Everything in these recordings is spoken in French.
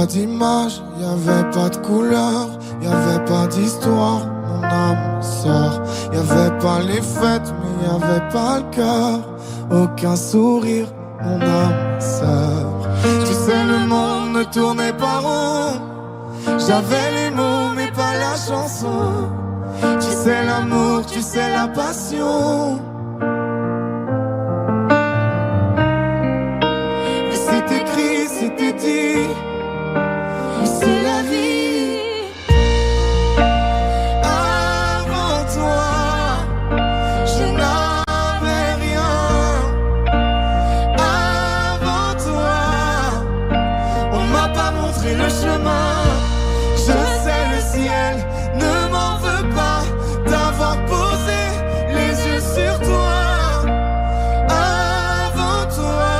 d'image, y'avait pas de couleur, y'avait pas d'histoire, mon âme sœur. Y'avait pas les fêtes, mais y'avait pas le cœur, aucun sourire, mon âme sœur. Tu sais, le monde ne tournait pas rond, j'avais les mots mais pas la chanson. Tu sais l'amour, tu sais la passion. Mais c'est écrit, c'était dit, mais c'est la vie. Avant toi, je n'avais rien. Avant toi, on m'a pas montré le chemin. Je sais, le ciel ne m'en veut pas d'avoir posé les yeux sur toi. Avant toi,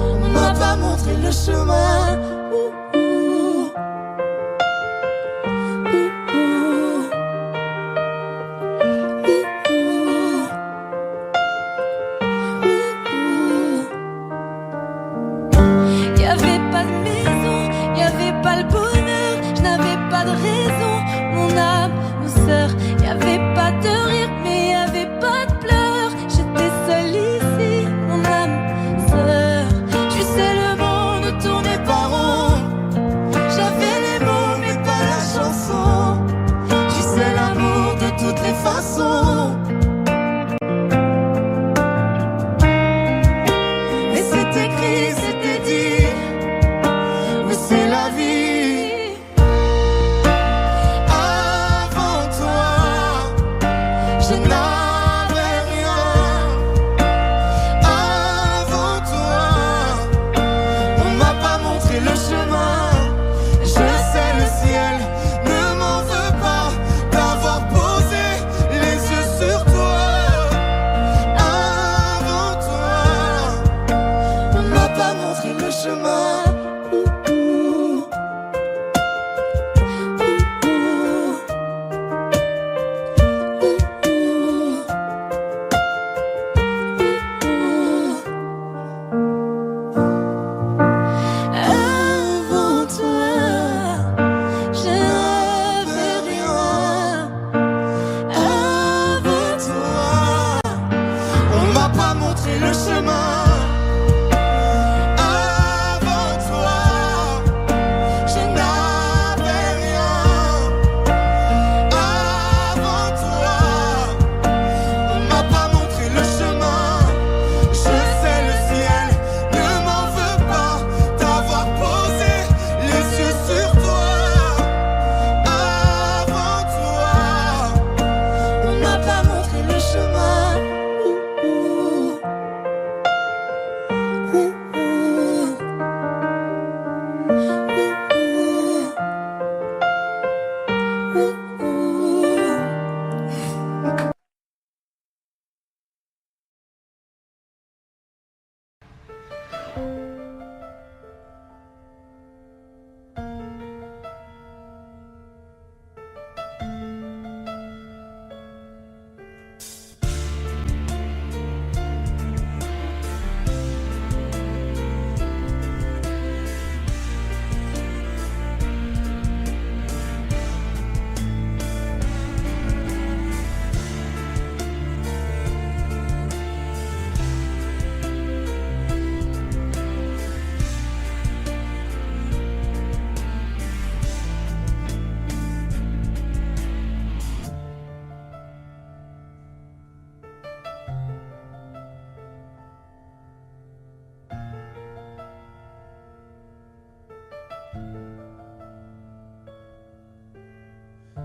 on m'a pas montré le chemin. Y'avait pas de maison, y'avait pas le bonheur, je n'avais pas de raison, mon âme, mon sœur. Y'avait pas de rire, mais y'avait pas de pleurs. J'étais seule ici, mon âme, sœur. Tu sais, le monde ne tournait pas rond, j'avais les mots, mais pas la chanson. Tu sais, l'amour de toutes les façons. Mais c'est écrit, c'était dit, mais c'est la vie. Avant toi, je n'avais rien. Avant toi, on m'a pas montré le chemin. Je sais, le ciel ne m'en veut pas d'avoir posé les yeux sur toi. Avant toi, on m'a pas montré le chemin. Avant toi, je n'avais rien. Avant toi, on m'a pas montré le chemin. Avant toi, je n'avais rien. Avant toi, on m'a pas montré le chemin. Je sais, le ciel ne m'en veut pas d'avoir posé les yeux sur toi. Avant toi, on m'a pas montré le chemin.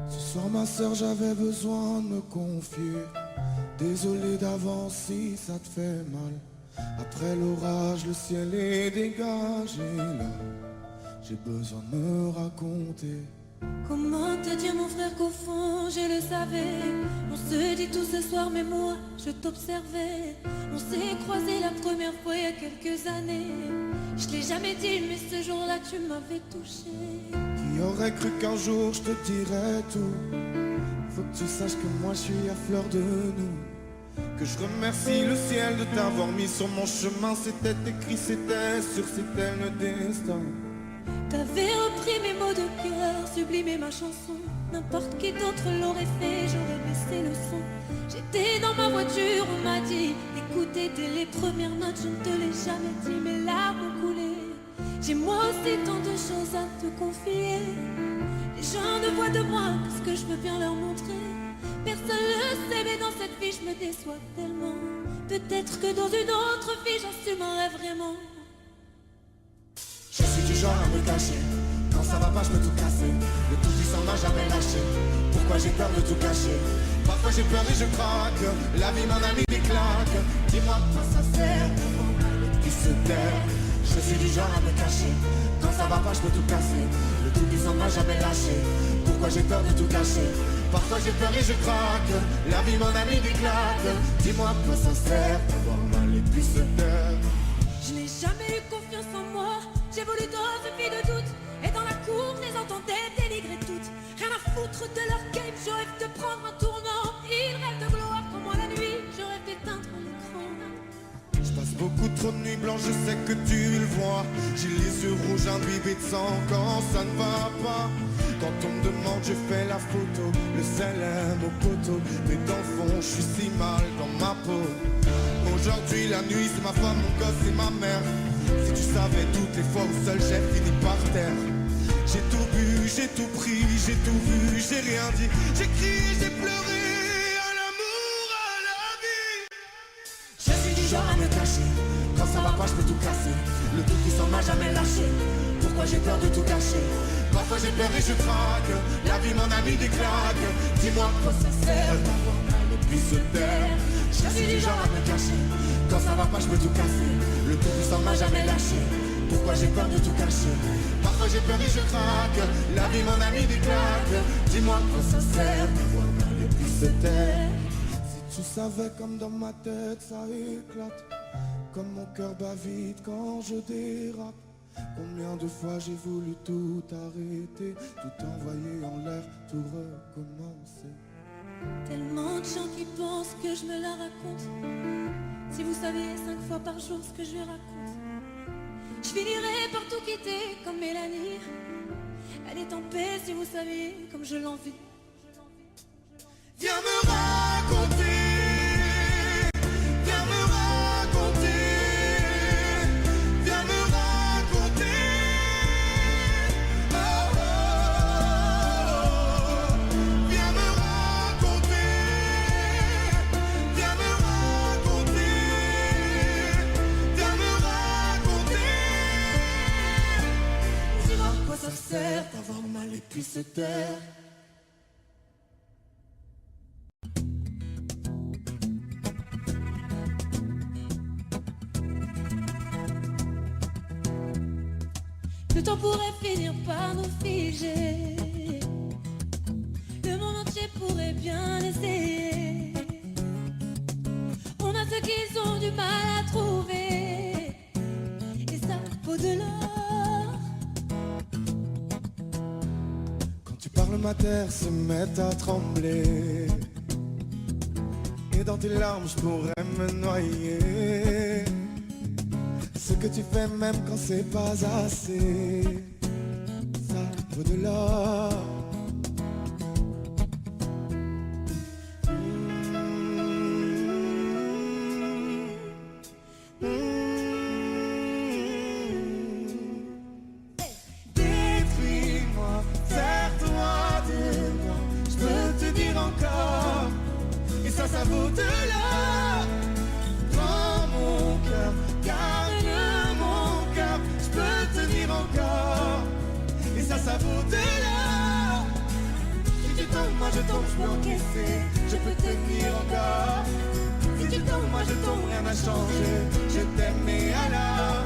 Ce soir, ma sœur, j'avais besoin de me confier. Désolé d'avance si ça te fait mal. Après l'orage, le ciel est dégagé. Là, j'ai besoin de me raconter. Comment te dire, mon frère, qu'au fond je le savais. On se dit tout ce soir, mais moi je t'observais. On s'est croisés la première fois il y a quelques années. Je l'ai jamais dit, mais ce jour-là tu m'avais touché. Qui aurait cru qu'un jour je te dirais tout? Faut que tu saches que moi je suis à fleur de nous. Que je remercie le ciel de t'avoir mis sur mon chemin. C'était écrit, c'était sûr, c'était le destin. T'avais repris mes mots de cœur, sublimé ma chanson. N'importe qui d'autre l'aurait fait, j'aurais baissé le son. J'étais dans ma voiture, on m'a dit écoutez dès les premières notes, je ne te l'ai jamais dit, mes larmes ont coulé. J'ai moi aussi tant de choses à te confier. Les gens ne voient de moi que ce que je veux bien leur montrer. Personne le sait, mais dans cette vie je me déçois tellement. Peut-être que dans une autre vie j'assumerai vraiment. Je suis du genre à me cacher. Quand ça va pas je peux tout casser. Le tout puissant m'a jamais lâché. Pourquoi j'ai peur de tout cacher? Parfois j'ai peur et je craque. La vie m'en a mis des claques. Dis-moi quoi ça sert qui se taire. Je suis du genre à me cacher. Quand ça va pas je peux tout casser. Le tout puissant m'a jamais lâché. Pourquoi j'ai peur de tout cacher? Parfois j'ai peur et je craque. La vie m'en a mis des claques. Dis-moi quoi ça sert d'avoir mal et puis se taire. Je n'ai jamais eu confiance en moi. J'ai voulu dans ce fil de doute. Et dans la cour, je les entendais dénigrer toutes. Rien à foutre de leur game, je rêve de prendre un tournant. Ils rêvent de gloire comme moi la nuit, je rêve d'éteindre mon écran. Je passe beaucoup trop de nuits blanches, je sais que tu le vois. J'ai les yeux rouges imbibés de sang quand ça ne va pas. Quand on me demande, je fais la photo, le salam au poteau. Mais dans le fond, je suis si mal dans ma peau. Aujourd'hui, la nuit, c'est ma femme, mon gosse et ma mère. Si tu savais toutes les fois où seul j'ai fini par terre. J'ai tout bu, j'ai tout pris, j'ai tout vu, j'ai rien dit. J'ai crié, j'ai pleuré, à l'amour, à la vie. Je suis du genre à me cacher. Quand ça va pas, je peux tout casser. Le tout puissant m'a jamais lâché. Pourquoi j'ai peur de tout cacher? Parfois j'ai peur et je craque. La vie m'en a mis des claques. Dis-moi quoi ça sert d'avoir mal et puis se taire. Je suis du genre à me cacher. Quand ça va pas, je peux tout casser. Le tout puissant m'a jamais lâché. Pourquoi j'ai peur de tout cacher? Parfois j'ai peur et je craque. La vie m'en a mis des claques. Dis-moi quoi ça sert d'avoir mal et puis se taire. Si tu savais comme dans ma tête ça éclate. Comme mon cœur bat vite quand je dérape. Combien de fois j'ai voulu tout arrêter, tout envoyer en l'air, tout recommencer. Tellement de gens qui pensent que je me la raconte. Si vous saviez 5 fois par jour ce que je lui raconte. Je finirai par tout quitter comme Mélanie. Elle est en paix si vous saviez comme je l'envie. Viens me raconter. D'avoir mal et puis se taire. Le temps pourrait finir par nous figer. Le monde entier pourrait bien essayer. On a ceux qui ont du mal à trouver. Et ça vaut de l'or. Parle ma terre se met à trembler. Et dans tes larmes je pourrais me noyer. Ce que tu fais même quand c'est pas assez, ça vaut de l'or. Ça vaut de l'or. Prends mon cœur, garde mon cœur. Je peux tenir encore. Et ça vaut de l'or. Si tu tombes, moi je tombe, je peux encaisser. Je peux tenir encore. Si tu tombes, moi je tombe, rien n'a changé. Je t'aime et alors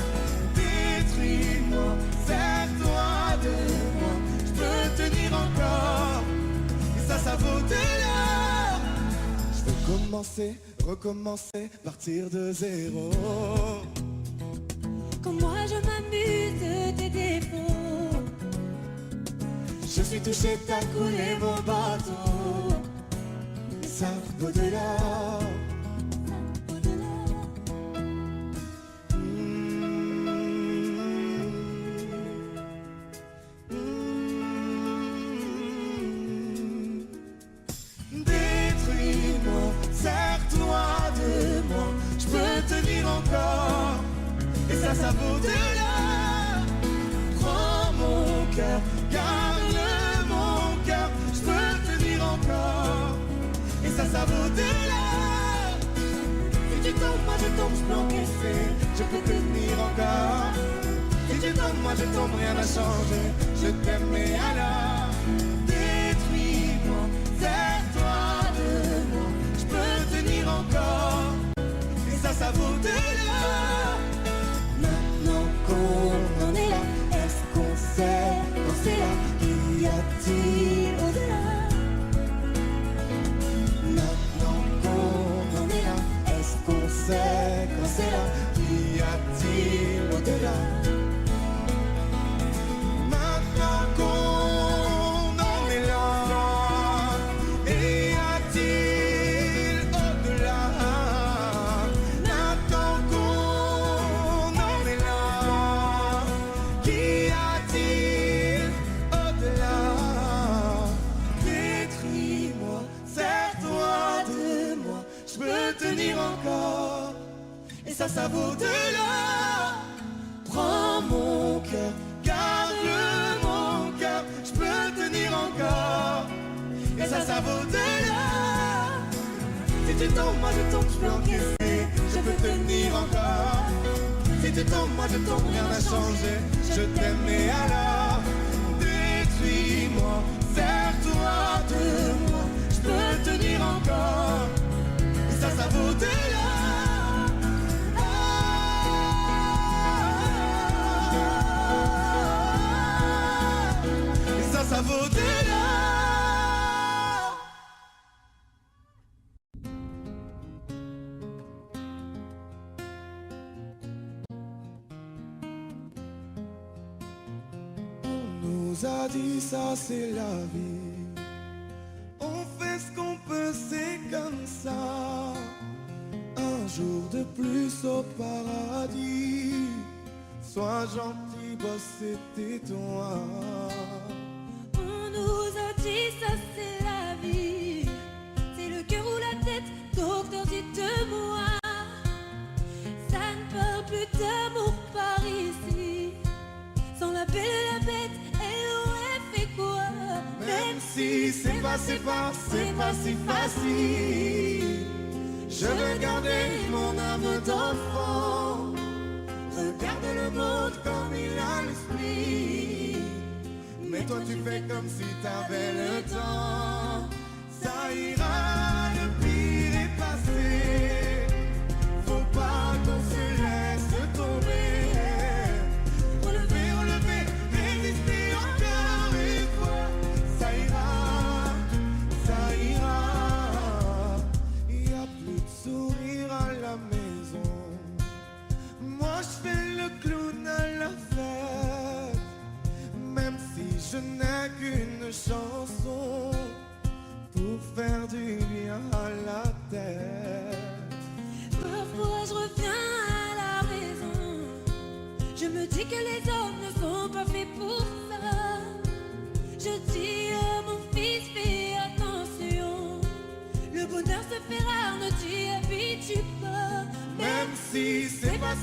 détruis-moi, sers-toi de moi. Je peux tenir encore. Et ça vaut de l'or. Commencer, recommencer, partir de zéro. Comme moi je m'amuse de tes défauts. Je suis touché, t'as coulé mon bateau. Ça vaut de l'or. de moi, je peux tenir encore. Et ça vaut de là. Prends mon cœur, garde mon cœur, je peux tenir encore. Et ça vaut de là. Si tu tombes, moi je tombe, je peux encaisser, je peux tenir encore. Si tu tombes, moi je tombe, rien n'a changé, je t'aime et alors détruis-moi, sers-toi de moi, je peux tenir encore. Et ça vaut de là. Maintenant qu'on en est là, est-ce qu'on sait quand c'est là? Qu'y a-t-il au-delà? Maintenant qu'on en est là, est-ce qu'on sait quand c'est là? Qu'y a-t-il au-delà? Maintenant qu'on en est là, et y a-t-il au-delà? Maintenant qu'on en est là, qu'y a-t-il au-delà? Détruis-moi, sers-toi de moi, je peux tenir encore. Et ça vaut de là. Prends mon cœur, garde mon cœur, je peux tenir encore. Et ça vaut de là. Si tu tombes, moi je tombe, je peux encaisser, je peux tenir encore. Si tu tombes, moi je tombe, rien n'a changé, je t'aime et alors détruis-moi, sers-toi de moi, je peux tenir encore. Et ça vaut de là. Ça vaut de là. On nous a dit ça c'est la vie. On fait ce qu'on peut, c'est comme ça. Un jour de plus au paradis. Sois gentil, boss, c'était toi. Ça c'est la vie, c'est le cœur ou la tête, docteur dites-moi. Ça ne parle plus d'amour par ici. Sans la belle et la bête, elle aurait fait quoi? Même si c'est pas si facile, je veux garder mon âme d'enfant. Regarde le monde comme il a l'esprit. Mais toi tu fais comme si t'avais le temps. Ça ira, le pire est passé. Faut pas qu'on se laisse tomber. Relever, résister encore une fois. Ça ira. Y a plus de sourire à la maison. Moi je fais le clown à la fête. Même si je n'ai qu'une chanson pour faire du bien à la tête. Parfois je reviens à la raison. Je me dis que les hommes ne sont pas faits pour ça. Je dis à mon fils, fais attention. Le bonheur se fait rare, ne t'y habitue pas. Même si c'est pas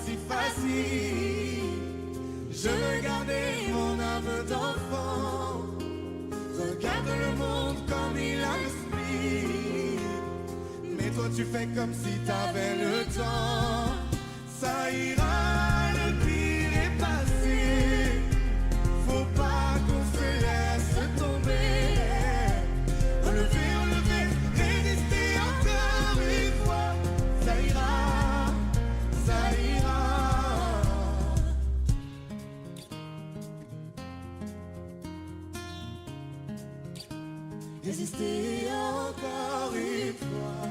si facile, je veux garder mon âme d'enfant. Regarde le monde comme il a l'esprit. Mais toi tu fais comme si t'avais le temps. Ça ira, le pire est passé. Faut pas qu'on se laisse tomber. Relever, résister encore une fois. Ça ira, ça ira. Résister. rester encore une fois.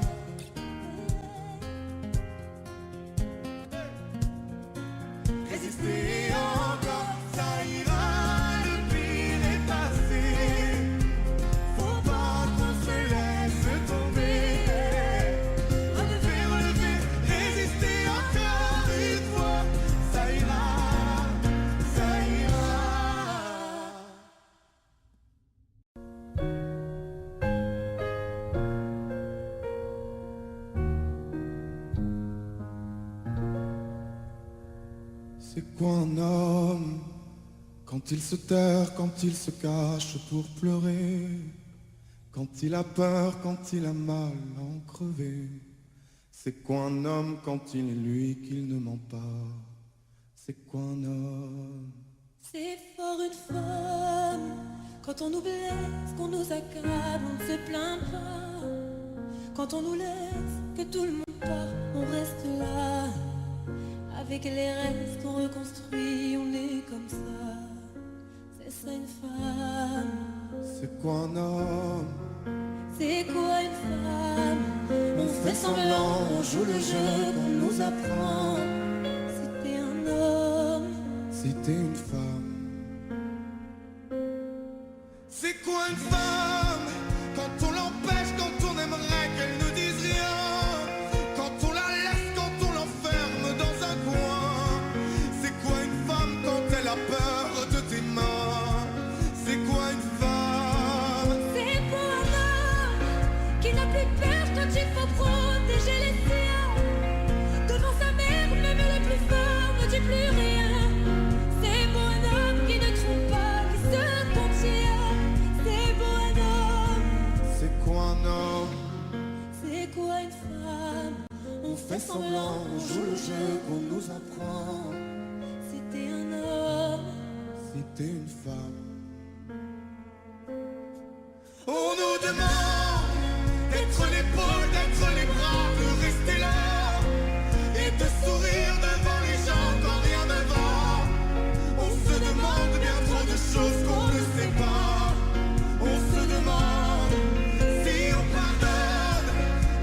C'est quoi un homme? Quand il se terre, quand il se cache pour pleurer, quand il a peur, quand il a mal à en crever. C'est quoi un homme quand il est lui qu'il ne ment pas? C'est quoi un homme? C'est fort une femme, quand on nous blesse, qu'on nous accable, on ne se plaint pas. Quand on nous laisse, que tout le monde part, on reste là. Avec les restes qu'on reconstruit, on est comme ça. C'est ça une femme. C'est quoi un homme? C'est quoi une femme? On fait semblant, on joue le jeu qu'on nous apprend. Si t'es un homme, Si t'es une femme. C'est quoi une femme? Quand on l'empêche, quand on aimerait qu'elle ne dise rien, quand on la laisse, quand on l'enferme dans un coin. C'est quoi une femme quand elle a peur de tes mains? C'est quoi une femme? c'est pour un homme qui n'a plus peur quand il faut protéger les siens. Devant sa mère, même le plus fort ne dit plus rien. C'est pour un homme qui ne trompe pas, qui se contient. C'est pour un homme. C'est quoi un homme? C'est quoi une femme? On fait semblant, on joue le jeu qu'on nous apprend. Si t'es un homme, Si t'es une femme. On nous demande d'être l'épaule, d'être les bras, de rester là et de sourire devant les gens quand rien ne va. On se demande bien trop de choses qu'on ne sait pas. On se demande si on pardonne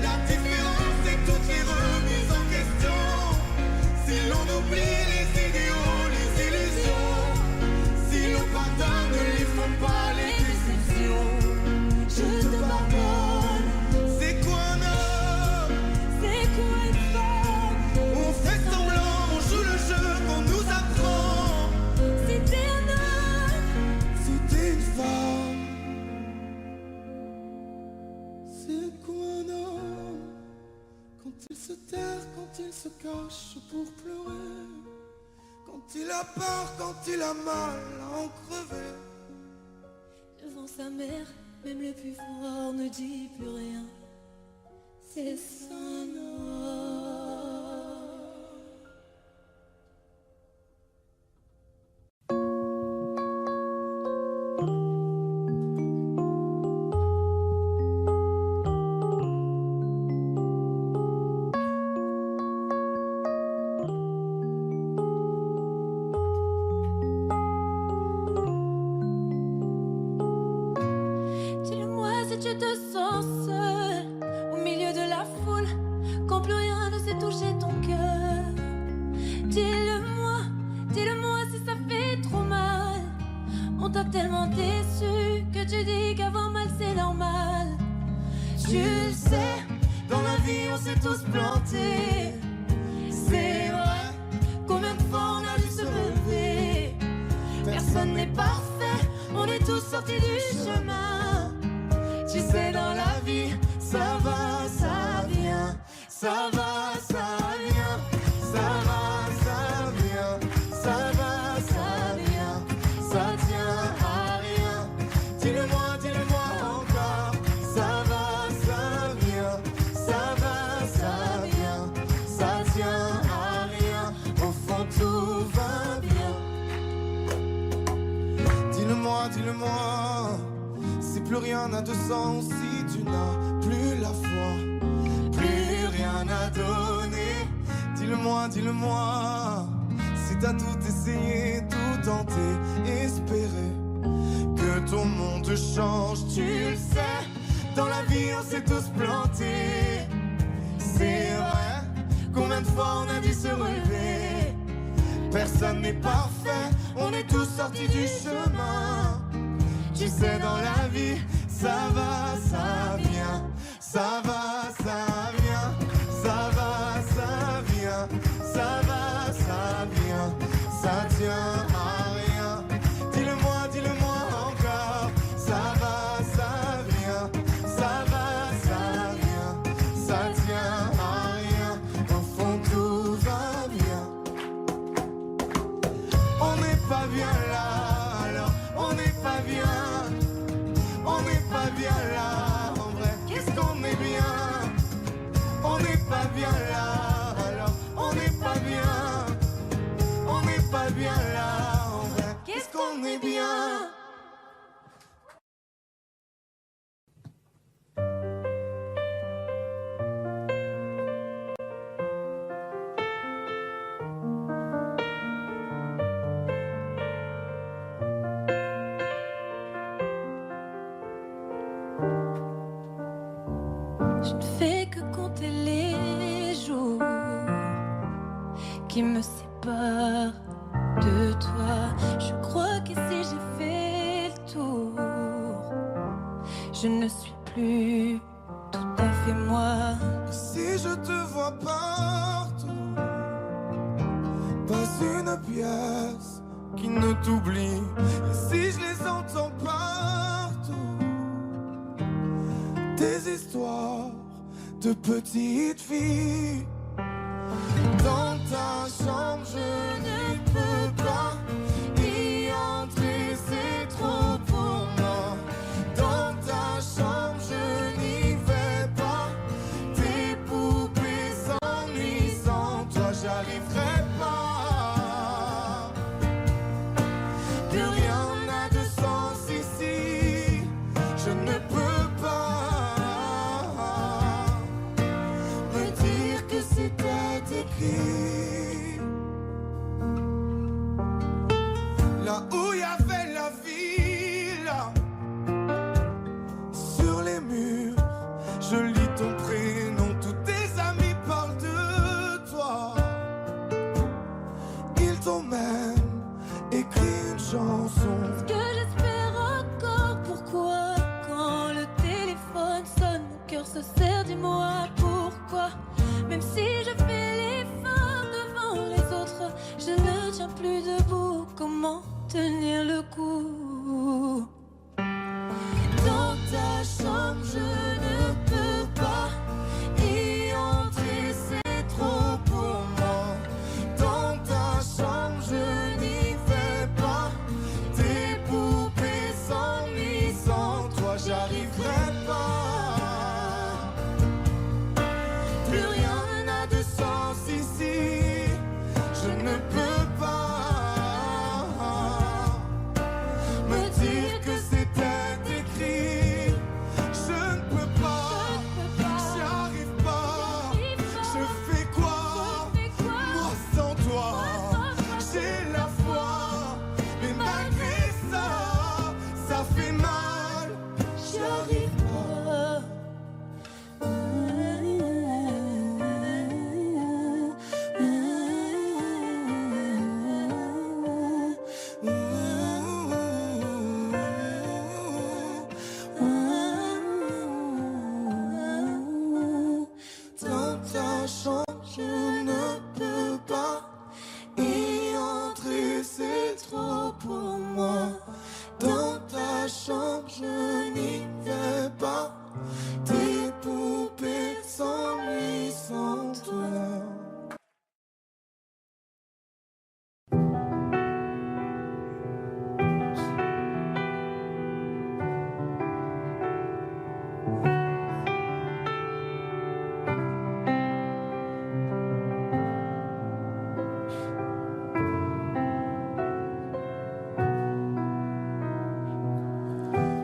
la différence et toutes les remises en question. Si l'on oublie les idéaux, les illusions. Si l'on pardonne, ne les font pas les déceptions. je te pardonne. C'est quoi un homme? C'est quoi une femme? On fait semblant, on joue le jeu qu'on nous apprend. Si t'es un homme, Si t'es une femme. C'est quoi un homme? Quand il se terre, quand il se cache pour pleurer, quand il a peur, quand il a mal à en crever. devant sa mère, même le plus fort ne dit plus rien. C'est ça un homme. Dis-le-moi si tu te sens seul au milieu de la foule, quand plus rien ne sait toucher ton cœur. Dis-le-moi, dis-le-moi si ça fait trop mal. On t'a tellement déçu que tu dis qu'avoir mal c'est normal. Tu le sais, Dans la vie, on s'est tous plantés. c'est vrai. Combien de fois on a dû se relever? Personne n'est parfait, on est tous sortis du chemin. Tu sais, dans la vie, ça va, ça vient. Ça va, ça vient. Ça va, ça vient. Ça va, ça vient. Ça tient à rien. Dis-le-moi encore. Ça va, ça vient. Ça va, ça vient. Ça tient à rien. Au fond, tout va bien. Dis-le-moi, dis-le-moi. Si plus rien n'a de sens, si tu n'as plus la foi, plus rien à donner. Dis-le-moi, dis-le-moi. Si t'as tout essayé, tout tenté, espéré que ton monde change, tu le sais. Dans la vie, on s'est tous plantés. C'est vrai. Combien de fois on a dû se relever? Personne n'est parfait, on est tous sortis du chemin. Tu sais, dans la vie, ça va, ça vient. Ça va, ça vient. Ça va, ça vient. Ça va, ça vient. Ça tient à rien. Dis-le-moi, dis-le-moi encore. Ça va, ça vient. Ça va, ça vient. Ça tient à rien. Au fond, tout va bien. n'est pas bien là, alors on n'est pas bien. On n'est pas bien là, en vrai. Qu'est-ce qu'on est bien? Je ne fais que compter les jours qui me séparent de toi. Je crois qu'ici j'ai fait le tour. Je ne suis plus tout à fait moi. Si je te vois partout, pas une pièce qui ne t'oublie. Et si je les entends partout, des histoires de petites filles. Dans ta chambre je ne peux pas y entrer, c'est trop pour moi. Dans ta chambre je n'y vais pas. Tes poupées s'ennuient sans toi, j'arriverai pas. Plus rien n'a de sens ici. Je ne peux pas me dire que c'était écrit. Là où il y avait la ville, sur les murs, je lis ton prénom. Tous tes amis parlent de toi. Ils t'ont même écrit une chanson. Ce que j'espère encore, pourquoi quand le téléphone sonne, mon cœur se serre, dis-moi pourquoi. Même si je fais l'effort devant les autres, je ne tiens plus debout. Comment tenir le coup? Dans ta chambre je ne peux pas y entrer, c'est trop pour moi. Dans ta chambre je n'y vais pas. Tes poupées s'ennuient sans toi, j'arriverai pas. Plus rien n'a de sens ici. Je ne peux pas me dire que c'était écrit. Je ne peux pas, j'arrive pas. Je fais quoi, moi sans toi? J'ai la foi, mais malgré ça, ça fait mal. J'arrive pas. Dans ta chambre je ne peux pas y entrer, c'est trop pour moi. Dans ta chambre je n'y vais pas. Tes poupées s'ennuient sans toi.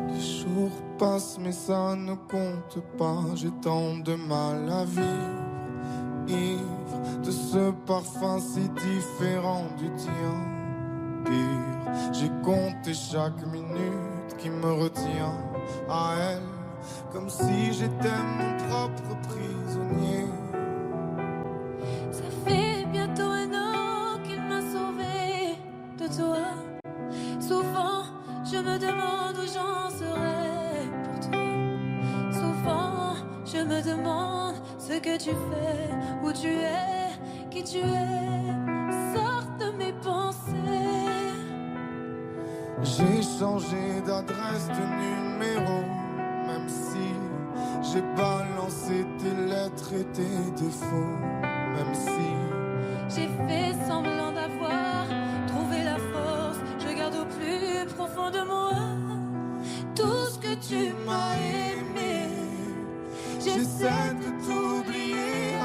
Les jours passent mais ça ne compte pas. J'ai tant de mal à vivre, ivre de ce parfum si différent du tien. Pire, j'ai compté chaque minute qui me retient à elle, comme si j'étais mon propre prisonnier. Ça fait bientôt un an qu'il m'a sauvé de toi. Souvent je me demande où j'en serais pour toi. Souvent je me demande ce que tu fais, où tu es, qui tu es. Sors de mes pensées. J'ai changé d'adresse, de numéro, même si j'ai balancé tes lettres et tes défauts. Même si j'ai fait semblant d'avoir trouvé la force, je garde au plus profond de moi tout ce que tu m'as aimé. J'essaie de t'oublier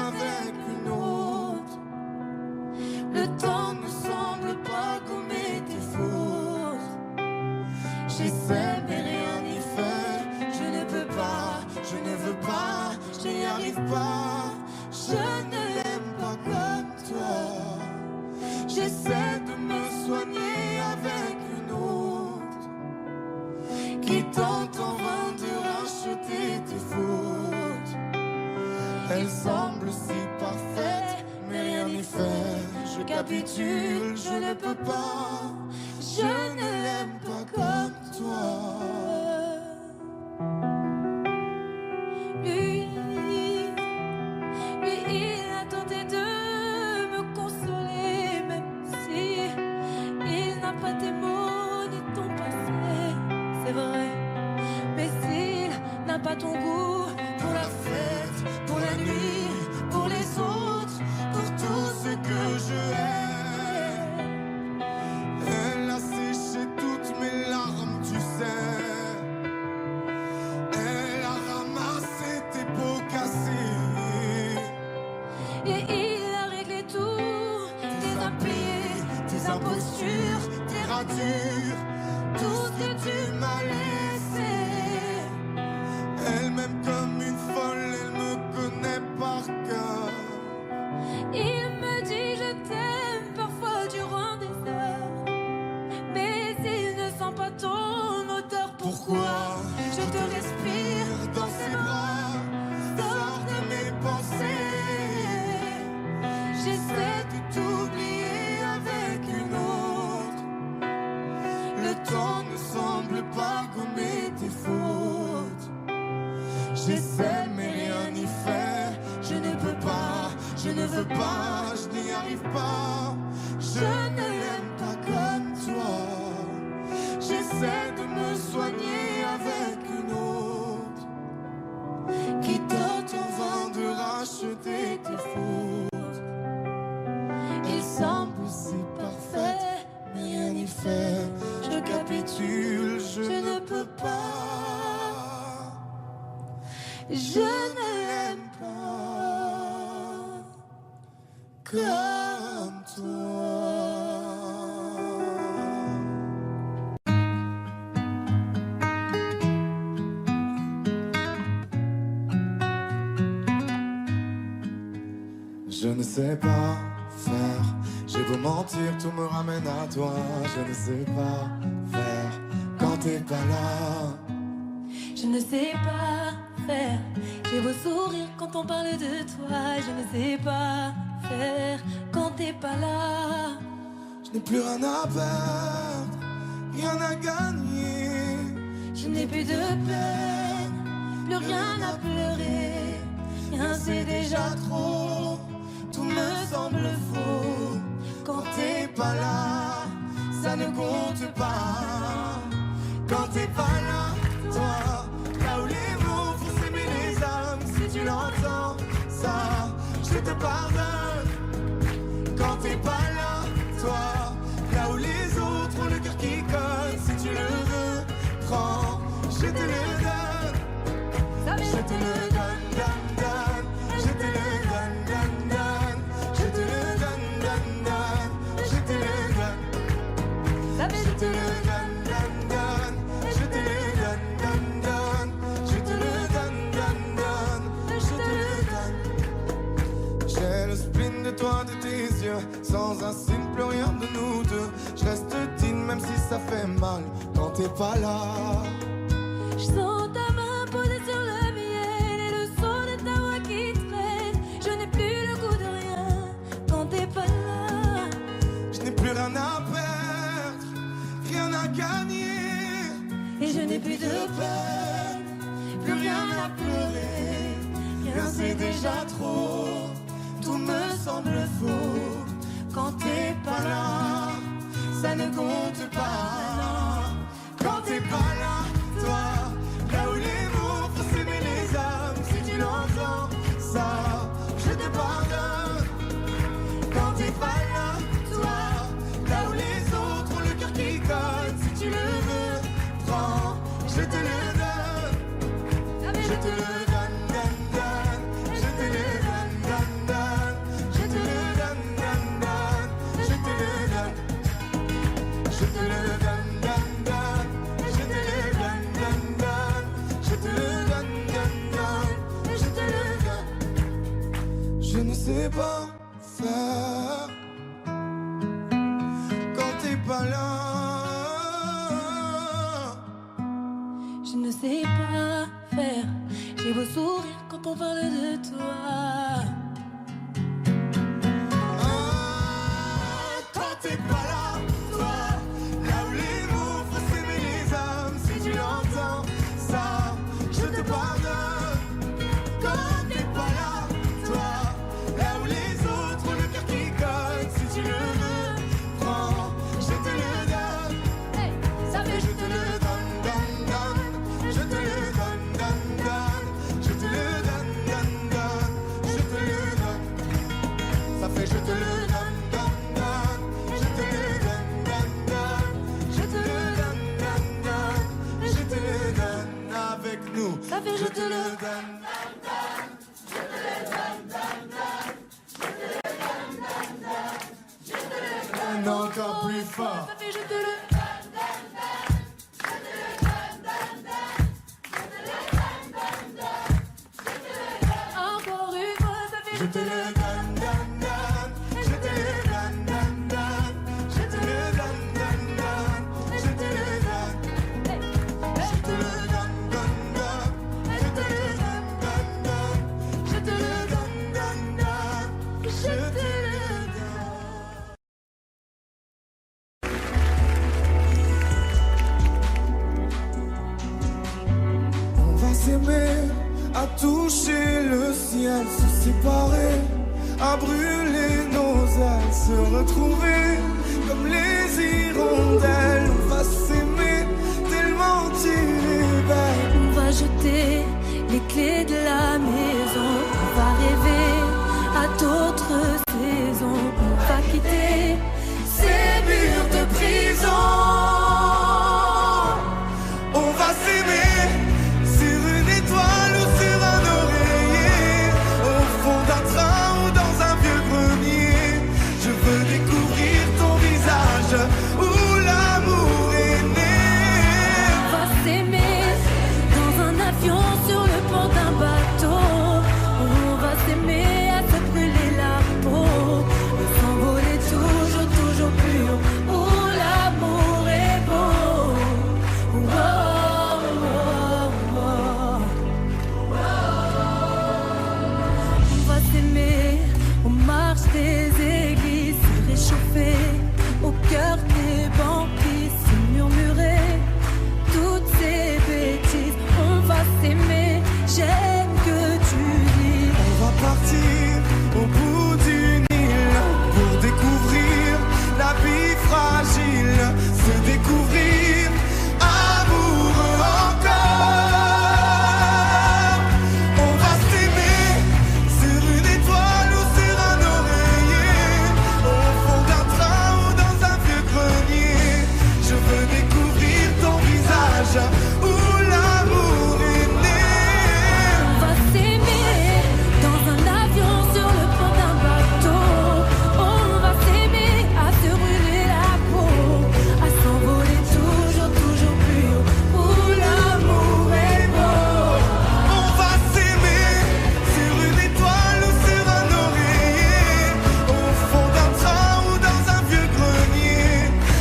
Elle semble si parfaite, mais rien n'y fait. Je capitule, je ne peux pas. Je ne l'aime pas comme toi. Lui, il a tenté de me consoler, même si il n'a pas tes mots ni ton passé, c'est vrai. Mais s'il n'a pas ton goût pour la fête, pour la nuit, pour les autres, pour tout ce que je hais. Elle a séché toutes mes larmes, tu sais. Elle a ramassé tes pots cassés. Et il a réglé tout, tes impayés, tes impostures, tes ratures, tout ce que tu m'as laissé. Elle m'aime comme une folle, elle me connaît par cœur. Il me dit je t'aime parfois durant des heures, mais il ne sent pas ton odeur. Pourquoi je te respire dans ses bras, sors de mes pensées. J'essaie de t'oublier avec une autre. Le temps ne semble pas gommer tes fautes. J'essaie mais rien n'y fait. Je ne peux pas, je ne veux pas, je n'y arrive pas. Je ne l'aime pas comme toi. J'essaie de me soigner avec une autre qui tente en vain de racheter tes fautes. Il semble Si parfait, mais rien n'y fait. Je capitule, je ne peux pas. je ne l'aime pas comme toi. Je ne sais pas faire. J'ai beau mentir, tout me ramène à toi. Je ne sais pas faire quand t'es pas là. Je ne sais pas faire. J'ai beau sourire quand on parle de toi. Je ne sais pas faire quand t'es pas là. Je n'ai plus rien à perdre, rien à gagner. Je n'ai plus de peine, plus rien à pleurer. Rien c'est déjà trop, Tout me semble faux. Quand t'es pas là, ça ne compte pas. Quand t'es pas là, toi, là où les mots font s'aimer les âmes. Si tu l'entends, ça, je te pardonne. Quand t'es pas là, toi, là où les autres ont le cœur qui colle. Si tu le veux, prends, je te le donne. Je te le donne, donne, donne. Je te le donne, donne, donne. Je te le donne, donne, donne. Je te le donne. Je te le donne, donne, donne. Je te le donne, donne, donne. Je te le donne, donne, donne. Je te le donne. J'ai le spleen de toi, de tes yeux. Sans un signe, plus rien de nous deux. Je reste digne même si ça fait mal. Quand t'es pas là. Je sens ta main posée sur le miel et le son de ta voix qui traîne. Je n'ai plus le goût de rien quand t'es pas là. Je n'ai plus rien à perdre, rien à gagner. Et je n'ai plus de peine, plus rien à pleurer. Rien c'est déjà trop, Tout me semble faux. quand t'es pas là. Ça ne compte pas. Quand t'es pas là, toi, là où les mots font s'aimer les âmes. Si tu l'entends, ça, je te pardonne. Quand t'es pas là, toi, là où les autres ont le cœur qui colle. Si tu le veux, prends, je te le donne. Je te le donne, donne, donne. Je te le donne, donne, donne. Je te le donne, donne, donne. Je te le donne. Je te le donne, donne, donne. Je te le donne, donne, donne. Je te le donne, donne, donne. Je te le donne. Je ne sais pas faire quand t'es pas là. Je ne sais pas faire. J'ai beau sourire quand pour parler de toi. Quand t'es pas là, toi, là où les mots font s'aimer les hommes, si tu l'entends, ça, je te pardonne. Quand t'es pas là, toi, là où les autres ont le cœur qui cogne, si tu le veux, prends, je te le donne. Hey, ça fait Je te le donne, donne, donne. Je te le donne, donne, donne. Je te le donne, donne, donne. Je te le donne. Ça fait je te le donne, donne, donne. Je te le donne, donne, donne. Je te le donne, donne, donne. Je te le donne avec nous. Ça fait je te le donne. Encore plus fort. Ça fait je te le encore une fois, ça fait Je te le donne, donne, donne. Je te le donne, donne, donne. Je te le donne, donne, donne. Je te le donne. Je te le donne, donne, donne. Je te le donne, donne, donne. Je te le donne, donne, donne. Je te le donne. On va s'aimer, à toucher le ciel, se séparer, à brûler nos ailes, se retrouver comme les hirondelles. On va s'aimer tellement tu es belle. On va jeter les clés de la maison. On va rêver à d'autres saisons. On va quitter ces murs de prison. On va s'aimer sur une étoile ou sur un oreiller, au fond d'un train ou dans un vieux grenier. Je veux découvrir ton visage où l'amour est né. On va s'aimer dans un avion sur le pont d'un bateau. On va s'aimer à se brûler la peau. On s'envoler toujours, toujours plus haut. Où l'amour est beau. Oh, oh, oh, oh. On va s'aimer aux marches des églises, se réchauffer au cœur des banquises, se murmurer toutes ces bêtises. On va s'aimer, j'aime que tu dis. On va partir au bout du Nil pour découvrir la vie fragile, se découvrir amoureux encore. On va s'aimer sur une étoile ou sur un oreiller, au fond d'un train ou dans un vieux grenier. Je veux découvrir ton visage où l'amour est né. On va s'aimer dans un avion sur le pont d'un bateau. On va s'aimer à se brûler la peau, à s'envoler toujours, toujours plus haut. Où l'amour est beau. On va s'aimer sur une étoile ou sur un oreiller, au fond d'un train ou dans un vieux grenier.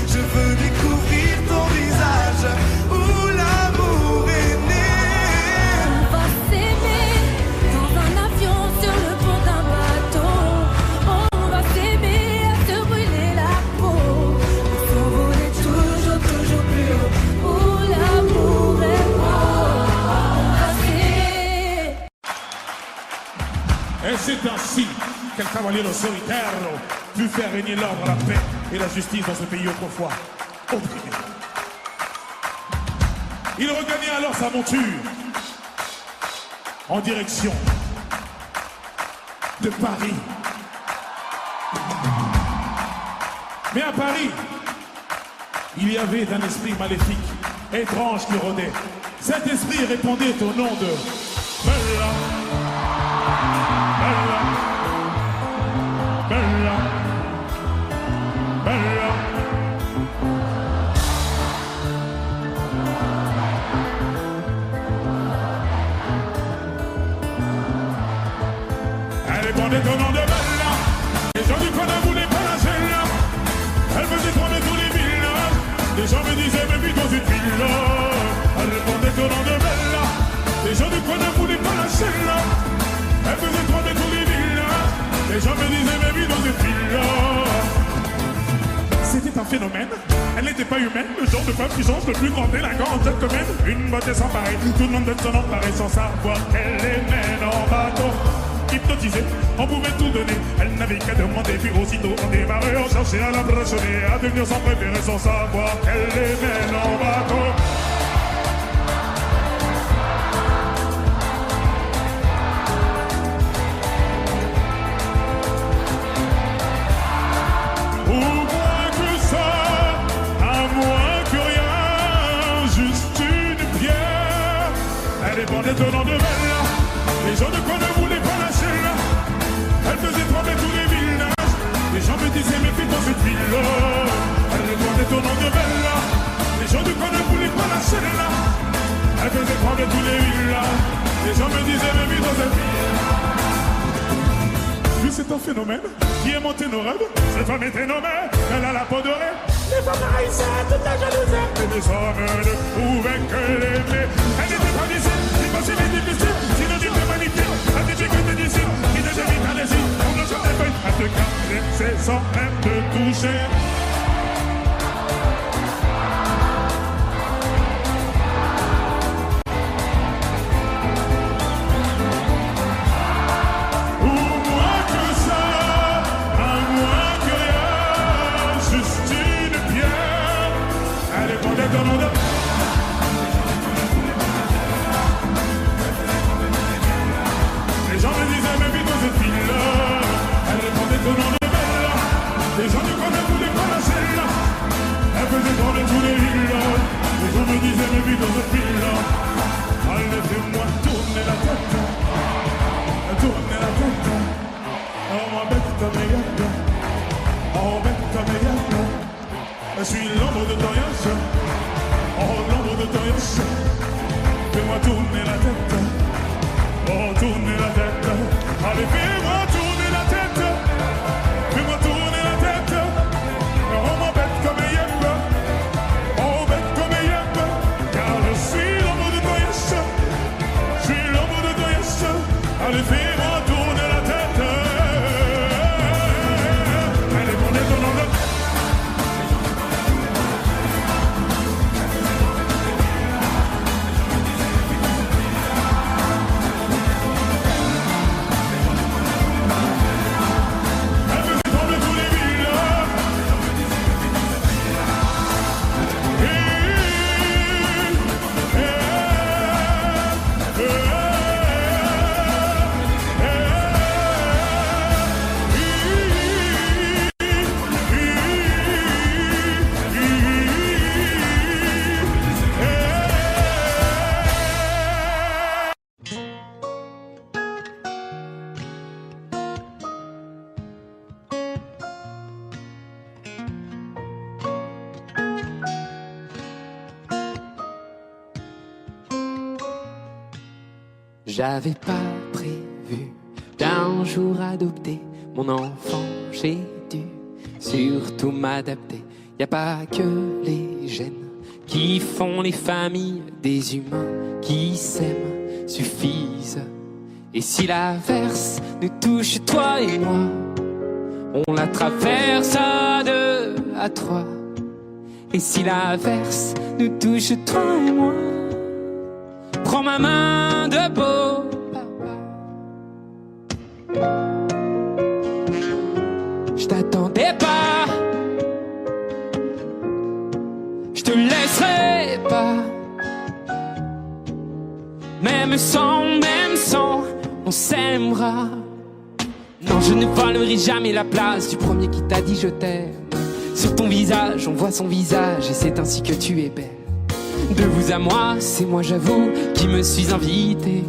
Je veux découvrir ton visage où l'amour est né. On va s'aimer dans un avion sur le pont d'un bateau. On va s'aimer à se brûler la peau, à s'envoler toujours, toujours plus haut. Où l'amour est beau. On va s'aimer. Et c'est ainsi qu'un cavalier solitaire put faire régner l'ordre, la paix et la justice dans ce pays autrefois opprimé. Il regagna alors sa monture en direction de Paris. Mais à Paris, il y avait un esprit maléfique, étrange qui rôdait. Cet esprit répondait au nom de Bella. Bella, Bella, Bella. Elle répondait au nom de Bella. Les gens du coin ne voulaient pas la celle-là. Elle faisait trembler tous les villages. Les gens me disaient, mais vite dans une villa. Elle répondait au nom de Bella. Les gens du coin ne voulaient pas la celle-là. faisait trembler tous les villages. Les gens me disaient, mais oui, dans cette ville-là. C'était un phénomène, elle n'était pas humaine. Le genre de femme qui change le plus grand délinquant en cette commune. Une beauté sans pareil, tout le monde donne son emparer sans savoir qu'elle les mène en bateau. Hypnotisée, on pouvait tout donner. Elle n'avait qu'à demander, puis aussitôt on démarrait. On cherchait à l'impressionner, à devenir son préféré sans savoir qu'elle les mène en bateau. Détonnant de Bella, les gens de quoi ne voulaient pas lâcher là. Elle faisait trembler tous les villages. Les gens me disaient méfie dans cette ville-là. Elle était détonnant de Bella, les gens de quoi ne voulaient pas lâcher là. Elle faisait trembler tous les villages. Les gens me disaient méfie dans cette ville. Lui c'est un phénomène qui est monté nos rêves. Cette femme était nommée, elle a la peau dorée. Les femmes haïssaient toute la jalousie. Et les hommes ne pouvaient que l'aimer. Elle n'était pas d'ici. C'est difficile, synonyme de magnifique, la difficulté d'ici, qui ne devient pas les îles, on ne se réveille à te caresser sans même te toucher. Ou moins que ça, à moins que rien, juste une pierre, elle est pendant dans mon dos. Les gens me disaient, mais vite dans cette ville-là. Elle répondait au nom de Bella. Les gens ne voulaient pas lâcher là. Elle faisait trembler tous les villas. Les gens me disaient, mais vite dans cette ville-là. Allez, fais-moi tourner la tête. Tourner la tête. Oh, ma bête, ta meilleure. Oh, bête, ta meilleure. Je suis l'ombre de ton yos. Oh, l'ombre de ton yos. Fais-moi tourner la tête. Oh, tournez la tête. Allez, fais-moi tourner la tête. Fais-moi tourner la tête. Oh, mon bête comme un yep. Oh, bête comme un yep. Car je suis l'ombre de ton yes. Je suis l'ombre de ton yes. Allez, fais-moi tourner la tête. Allez, prenez ton nom de... J'avais pas prévu d'un jour adopter mon enfant, j'ai dû surtout m'adapter. Y a pas que les gènes qui font les familles, des humains qui s'aiment suffisent. Et si l'averse nous touche, toi et moi, on la traverse à deux, à trois. Et si l'averse nous touche, toi et moi, prends ma main de beau papa. Je t'attendais pas, je te laisserai pas. Même sans, on s'aimera. Non, je ne volerai jamais la place du premier qui t'a dit je t'aime. Sur ton visage, on voit son visage et c'est ainsi que tu es belle. De vous à moi, c'est moi j'avoue qui me suis invité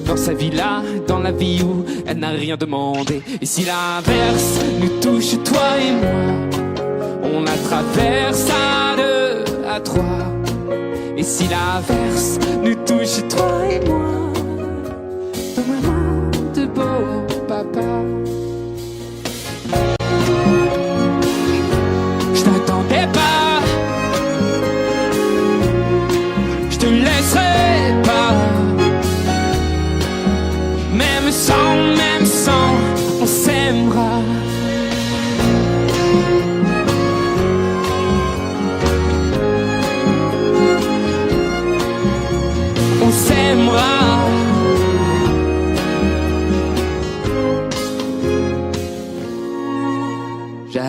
dans sa villa, dans la vie où elle n'a rien demandé. Et si l'averse nous touche, toi et moi, on la traverse à deux, à trois. Et si l'averse nous touche, toi et moi, dans ma main de beau papa. Je t'attendais pas, te laisserai pas, même sans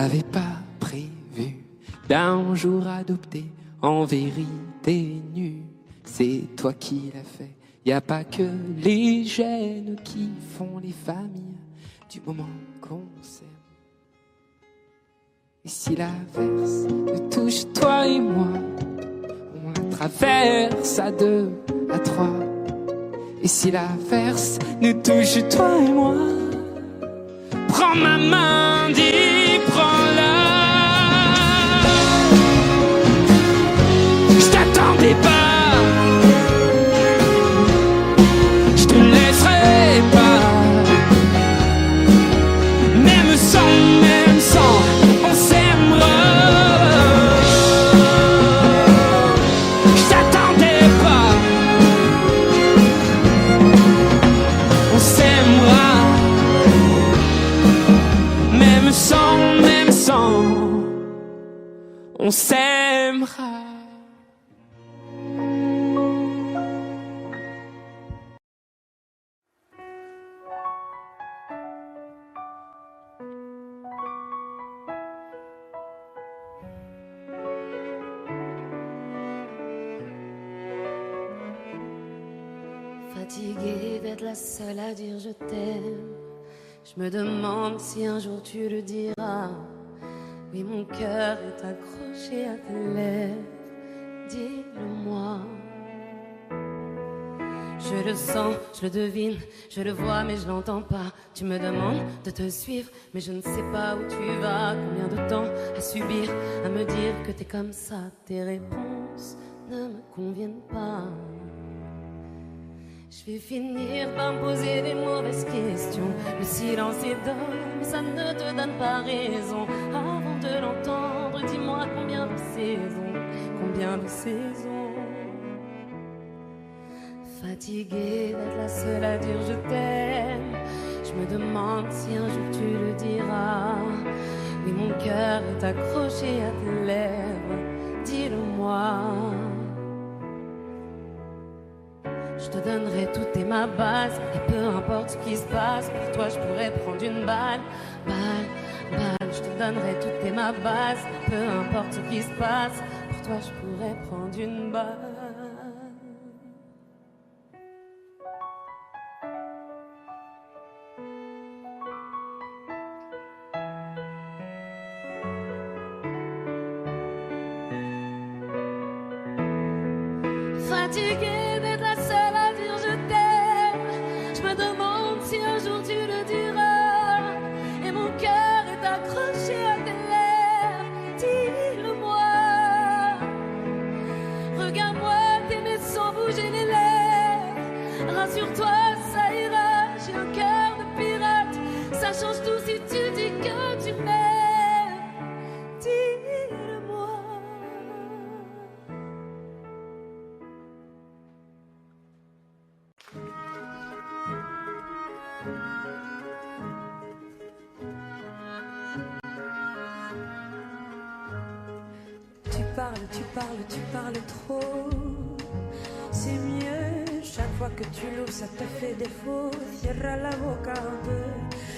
l'avais pas prévu d'un jour adopté en vérité nue. C'est toi qui l'as fait. Y a pas que les gènes qui font les familles du moment qu'on s'aime. Et si l'averse nous touche toi et moi, on la traverse à 2, à 3. Et si l'averse nous touche toi et moi, prends ma main, dis prends-la. Je t'attendais pas, je te laisserai pas. Même sans, on s'aimera. Je t'attendais pas, on s'aimera. Même sans, on s'aimera. Fatiguée d'être la seule à dire je t'aime, je me demande si un jour tu le diras. Oui, mon cœur est accroché à tes lèvres, dis-le-moi. Je le sens, je le devine, je le vois mais je l'entends pas. Tu me demandes de te suivre mais je ne sais pas où tu vas. Combien de temps à subir, à me dire que t'es comme ça. Tes réponses ne me conviennent pas. Je vais finir par me poser des mauvaises questions. Le silence est d'or, mais ça ne te donne pas raison. Avant de l'entendre, dis-moi combien de saisons, combien de saisons. Fatiguée d'être la seule à dire je t'aime, je me demande si un jour tu le diras. Oui, mon cœur est accroché à tes lèvres, dis-le-moi. Je te donnerai tout et ma base, et peu importe ce qui se passe, pour toi je pourrais prendre une balle. Je te donnerai tout et ma base, peu importe ce qui se passe, pour toi je pourrais prendre une balle. Fatiguée d'être la seule à dire je t'aime, je me demande si un jour tu le diras. Et mon cœur est accroché à tes lèvres, dis-le-moi. Regarde-moi t'aimer sans bouger les lèvres. Rassure-toi, ça ira, j'ai un cœur de pirate. Ça change tout si tu dis que tu m'aimes, dis-le-moi. Tu parles trop. C'est mieux, chaque fois que tu l'ouvres, ça te fait défaut. Cierra la boca un peu.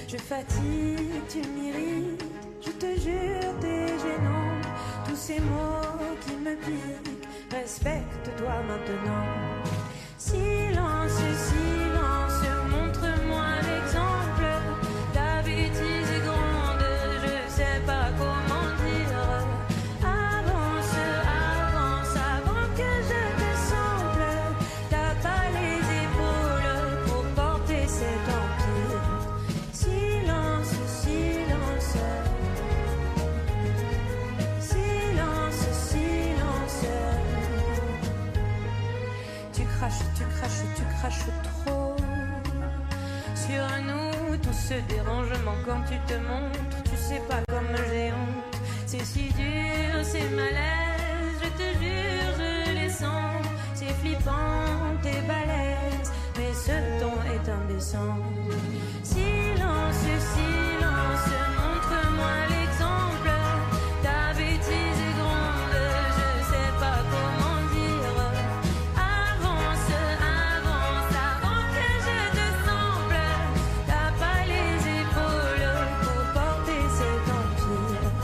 Je fatigue, tu m'irrites. Je te jure, t'es gênant. Tous ces mots qui me piquent. Respecte-toi maintenant. Silence, silence, montre-moi l'exemple. Ta bêtise est grande, je sais pas comment dire. Tu craches trop sur nous, tout ce dérangement quand tu te montres. Tu sais pas comme j'ai honte, c'est si dur, c'est malaise. Je te jure, je les sens, c'est flippant, t'es balèze, mais ce ton est indécent. Silence, silence, montre-moi l'exemple. Ta bêtise est grande, je sais pas comment dire. Avance, avance, avant que je te semble. T'as pas les épaules pour porter cet empire.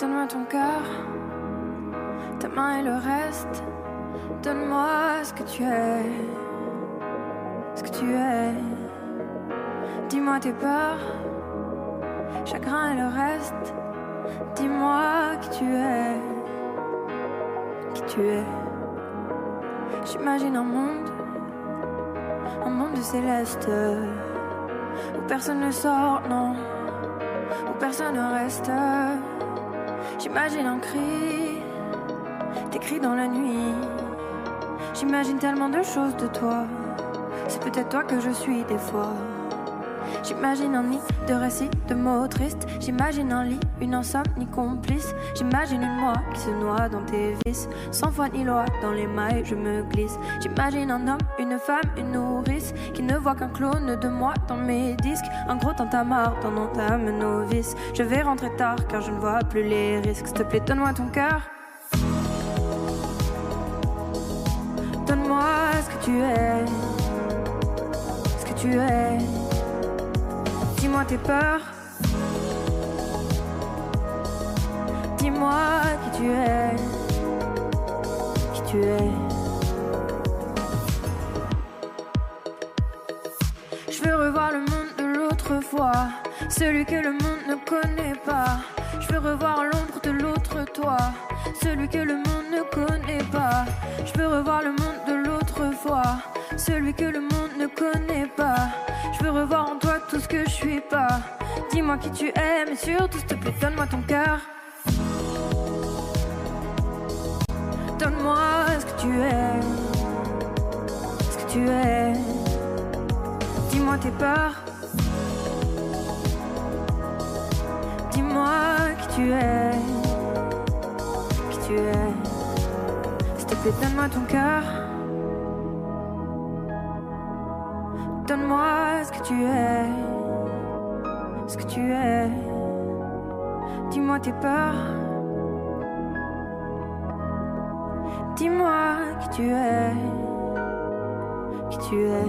Donne-moi ton cœur, ta main et le reste. Donne-moi ce que tu es, ce que tu es. Dis-moi tes peurs, chagrin et le reste. Dis-moi qui tu es, qui tu es. J'imagine un monde de céleste, où personne ne sort, non, où personne ne reste. J'imagine un cri, tes cris dans la nuit. J'imagine tellement de choses de toi, c'est peut-être toi que je suis des fois. J'imagine un nid de récits, de mots tristes. J'imagine un lit, une insomnie complice. J'imagine une moi qui se noie dans tes vices. Sans foi ni loi, dans les mailles je me glisse. J'imagine un homme, une femme, une nourrice qui ne voit qu'un clone de moi dans mes disques. Un gros tintamarre dans ton âme novice. Je vais rentrer tard car je ne vois plus les risques. S'il te plaît, donne-moi ton cœur. Donne-moi ce que tu es, ce que tu es. Dis-moi tes peurs. Dis-moi qui tu es, qui tu es. Je veux revoir le monde de l'autre fois, celui que le monde ne connaît pas. Je veux revoir l'ombre de l'autre toi, celui que le monde ne connaît pas. Je veux revoir le monde de l'autre fois, celui que le monde ne connaît pas. Je veux revoir en toi tout ce que je suis pas. Dis-moi qui tu es, mais surtout s'il te plaît donne-moi ton cœur. Donne-moi ce que tu es, ce que tu es. Dis-moi tes peurs. Dis-moi qui tu es, qui tu es. S'il te plaît donne-moi ton cœur. Donne-moi ce que tu es, ce que tu es. Dis-moi tes peurs. Dis-moi qui tu es, qui tu es.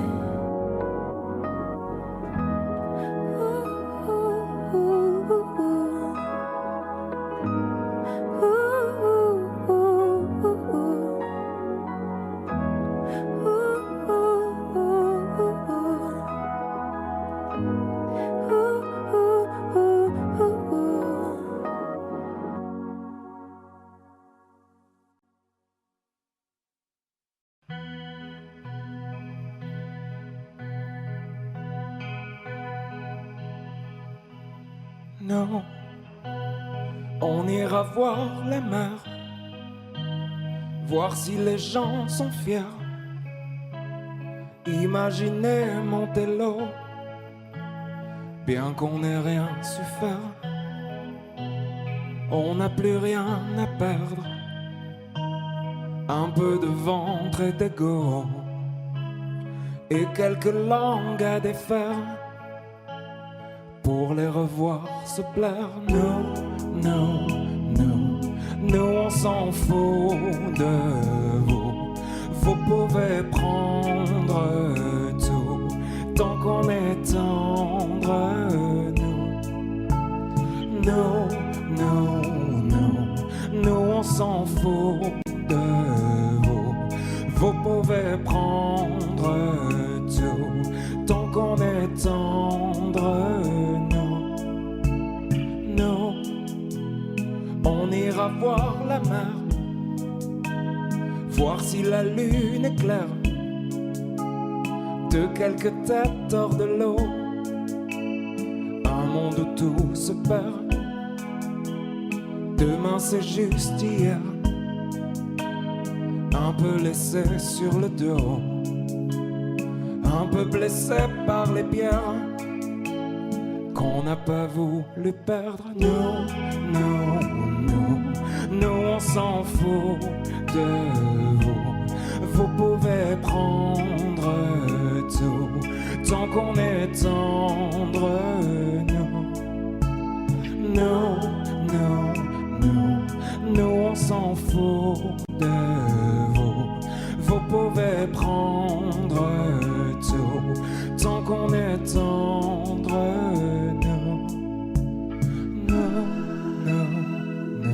Non, on ira voir la mer, voir si les gens sont fiers. Imaginez Montello, bien qu'on n'ait rien su faire. On n'a plus rien à perdre, un peu de ventre et d'ego, et quelques langues à défaire. Pour les revoir se plaire. Non, non, non, nous on s'en fout de vous. Vous pouvez prendre tout, tant qu'on est tendre. Nous, non, non, nous on s'en fout de vous. Vous pouvez prendre tout, tant qu'on est tendre. On ira voir la mer, voir si la lune est claire. De quelques têtes hors de l'eau, un monde où tout se perd. Demain c'est juste hier, un peu laissé sur le dos, un peu blessé par les pierres qu'on n'a pas voulu perdre. Non, non, non, nous on s'en fout de vous. Vous pouvez prendre tout, tant qu'on est tendre. Non, non, non, non, nous on s'en fout de vous. Vous pouvez prendre tout, tant qu'on est tendre. Non, non, non, non.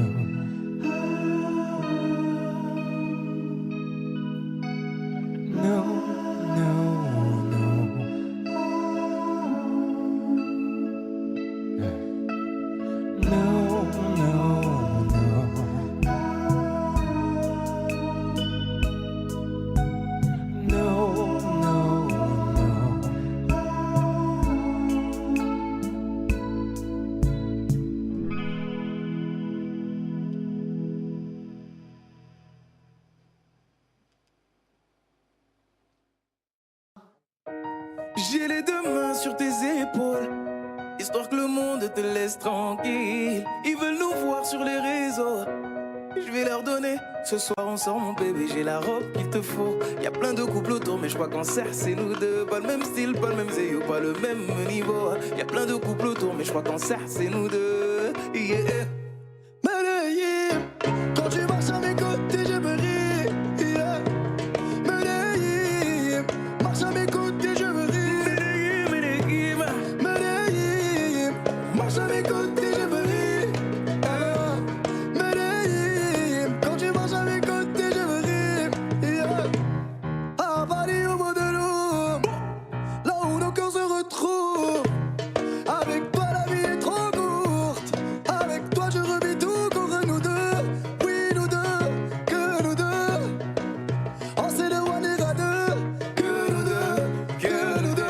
J'ai les deux mains sur tes épaules, histoire que le monde te laisse tranquille. Ils veulent nous voir sur les réseaux, je vais leur donner. Ce soir on sort mon bébé, j'ai la robe qu'il te faut. Y'a plein de couples autour mais je crois qu'en serre c'est nous deux. Pas le même style, pas le même zéyo, pas le même niveau. Y'a plein de couples autour mais je crois qu'en serre c'est nous deux. Yeah. Medellín, quand tu marches à mes côtés je me ris. Yeah. Medellín, marche à mes côtés je me ris. Medellín, Medellín, marche à mes côtés je me ris. Medellín, quand tu marches à mes côtés je me ris. Yeah. À Paris au bout de l'eau, là où nos cœurs se retrouvent. Avec toi la vie est trop courte. Avec toi je revis tout contre nous deux. Oui nous deux, que nous deux. On s'est dévoilé à deux. Que nous deux, que nous deux.